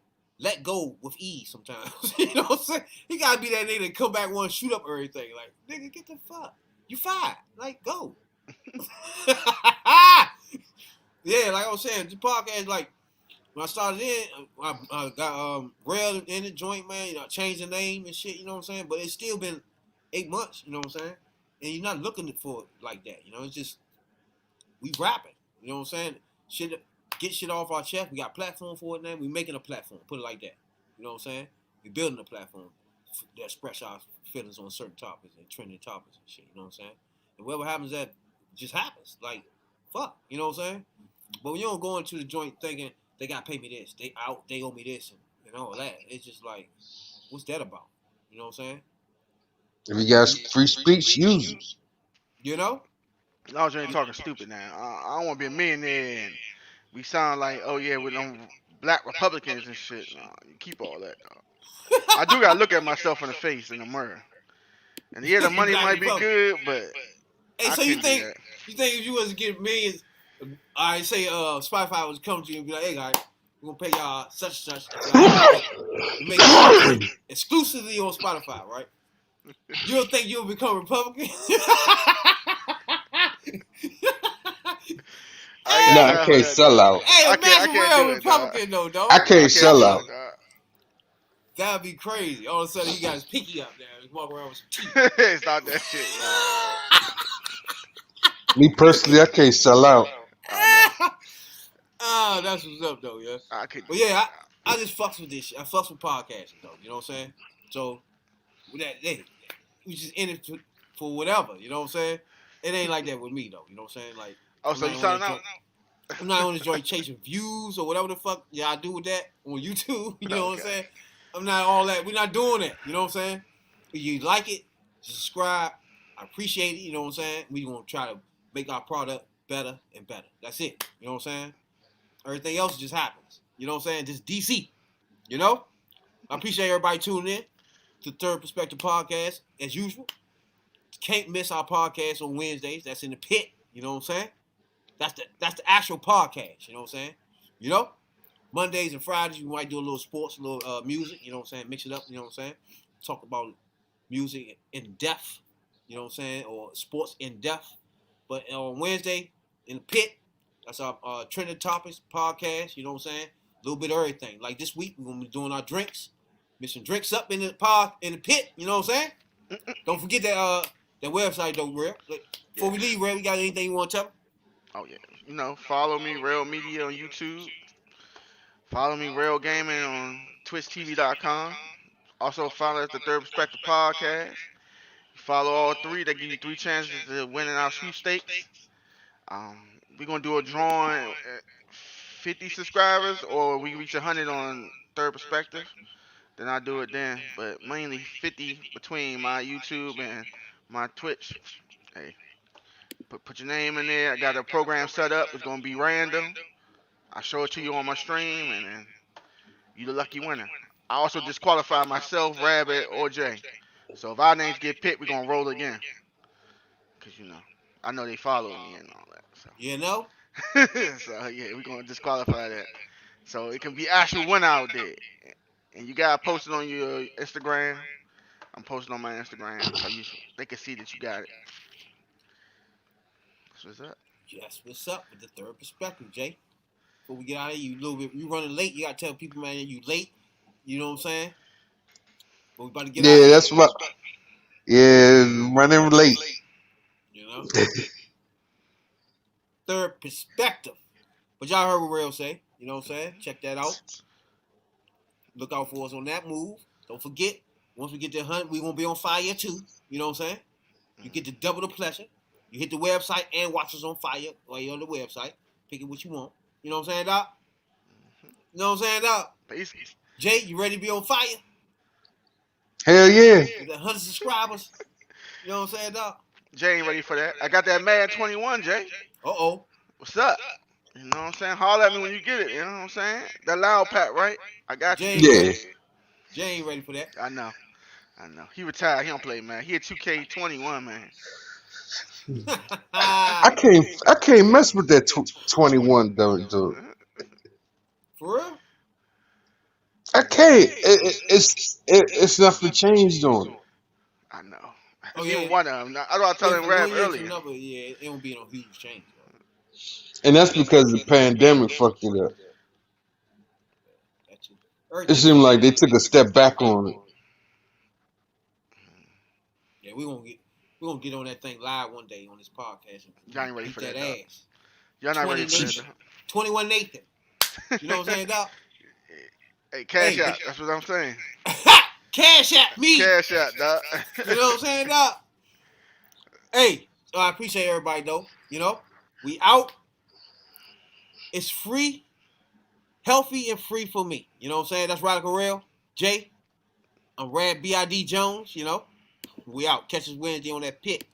let go with ease sometimes? You know what I'm saying? He gotta be that nigga that come back want to shoot up everything. Like, nigga, get the fuck. You fired. Like, go. Yeah, like I was saying, the podcast, like, when I started in, I got railed in the joint, man. You know, changed the name and shit, you know what I'm saying? But it's still been 8 months, you know what I'm saying? And you're not looking for it like that, you know? It's just, we rapping, you know what I'm saying? Shit, get shit off our chest. We got a platform for it now. We making a platform, put it like that. You know what I'm saying? We building a platform that express our feelings on certain topics and trending topics and shit, you know what I'm saying? And whatever happens, that just happens. Like, fuck, you know what I'm saying? But when you don't go into the joint thinking they gotta pay me this, they owe me this, and all that. It's just like, what's that about? You know what I'm saying? If you got free speech, use it. You know? I was really talking stupid now. I don't want to be a millionaire and we sound like, oh yeah, with them black Republicans and shit. Nah, you keep all that, dog. I do gotta look at myself in the face in the mirror. And yeah, the money might be good, but hey, I so you couldn't do think that. if you was to get millions, I say Spotify was come to you and be like, hey guys, we're gonna pay y'all such and such. You make it exclusively on Spotify, right? You don't think you'll become Republican? No, I can't sell out. Hey, I imagine can't real do it, Republican though, dog. I can't sell out. That'd be crazy. All of a sudden, he got his pinky up there. He's walking around with some teeth. It's not that shit. Me personally, I can't sell out. Oh, that's what's up, though, yeah. But yeah, I just fucks with this shit. I fucks with podcasting, though. You know what I'm saying? So, with that, hey, we just in it for whatever. You know what I'm saying? It ain't like that with me, though. You know what I'm saying? Like, oh, so you signing out? I'm not on this joint chasing views or whatever the fuck I do with that on YouTube. You know what I'm saying? I'm not all that. We're not doing that. You know what I'm saying? If you like it, subscribe. I appreciate it. You know what I'm saying? We gonna try to make our product better and better. That's it. You know what I'm saying? Everything else just happens. You know what I'm saying? Just DC. You know? I appreciate everybody tuning in to Third Perspective Podcast as usual. Can't miss our podcast on Wednesdays. That's in the pit. You know what I'm saying? That's the actual podcast. You know what I'm saying? You know? Mondays and Fridays, we might do a little sports, a little music, you know what I'm saying? Mix it up, you know what I'm saying? Talk about music in depth, you know what I'm saying? Or sports in depth. But on Wednesday, in the pit, that's our trending topics podcast. You know what I'm saying? A little bit of everything. Like this week, we're gonna be doing our drinks. Mixing drinks up in the pit. You know what I'm saying? Don't forget that website though, Real. Before we leave, Real, we got anything you want to tell them? Oh yeah. Follow me, Rail Media on YouTube. Follow me, Rail Gaming on TwitchTV.com. Also follow us the Third Perspective Podcast. Follow all three. That give you 3 chances to win in our sweepstakes. We're gonna do a drawing at 50 subscribers, or we reach 100 on Third Perspective. Then I do it then. But mainly 50 between my YouTube and my Twitch. Hey, put your name in there. I got a program set up. It's gonna be random. I show it to you on my stream, and then you the lucky winner. I also disqualify myself, Rabbit, or Jay. So if our names get picked, we're gonna roll again. Cause I know they follow me and all that. So You know? so yeah, we're gonna disqualify that. So it can be actual winner out there. And you gotta post it on your Instagram. I'm posting on my Instagram so they can see that you got it. That's what's up. That's what's up with the Third Perspective, Jay. Before we get out of here, you running late. You gotta tell people, man, you late. You know what I'm saying? But we about to get out of Yeah, here. that's what. Yeah, running late. You know? Third Perspective. But y'all heard what Rail say. You know what I'm saying? Check that out. Look out for us on that move. Don't forget, once we get to 100, we're going to be on fire too. You know what I'm saying? You get to double the pleasure. You hit the website and watch us on fire while you're on the website. Pick it what you want. You know what I'm saying, Doc? You know what I'm saying, Doc? Basically. Jay, you ready to be on fire? Hell yeah. With 100 subscribers. You know what I'm saying, Doc? Jay ain't ready for that. I got that Mad 21, Jay. Uh-oh. What's up? You know what I'm saying? Holler at me when you get it. You know what I'm saying? That loud pack, right? I got you. Yeah. Jay ain't ready for that. I know. He retired. He don't play, man. He a 2K21, man. I can't mess with that 21 though, dude. For real? I can't. It's nothing changed on it. I know. Oh, Even yeah. one of them. I was telling Rap earlier. Yeah, it won't be no huge change. And that's because the pandemic fucked it up. It seemed like they took a step back on it. Yeah, we're gonna get on that thing live one day on this podcast. Y'all ain't ready for that, ass. Y'all not ready for that. 21 Nathan. You know what I'm saying, Doc? Hey, cash out. That's what I'm saying. Cash at me. Cash out, Doc. You know what I'm saying, Doc? Hey, I appreciate everybody though. You know, we out. It's free, healthy, and free for me. You know what I'm saying? That's Radical Rail. Jay, I'm Rad B.I.D. Jones. You know, we out. Catch us Wednesday on that pit.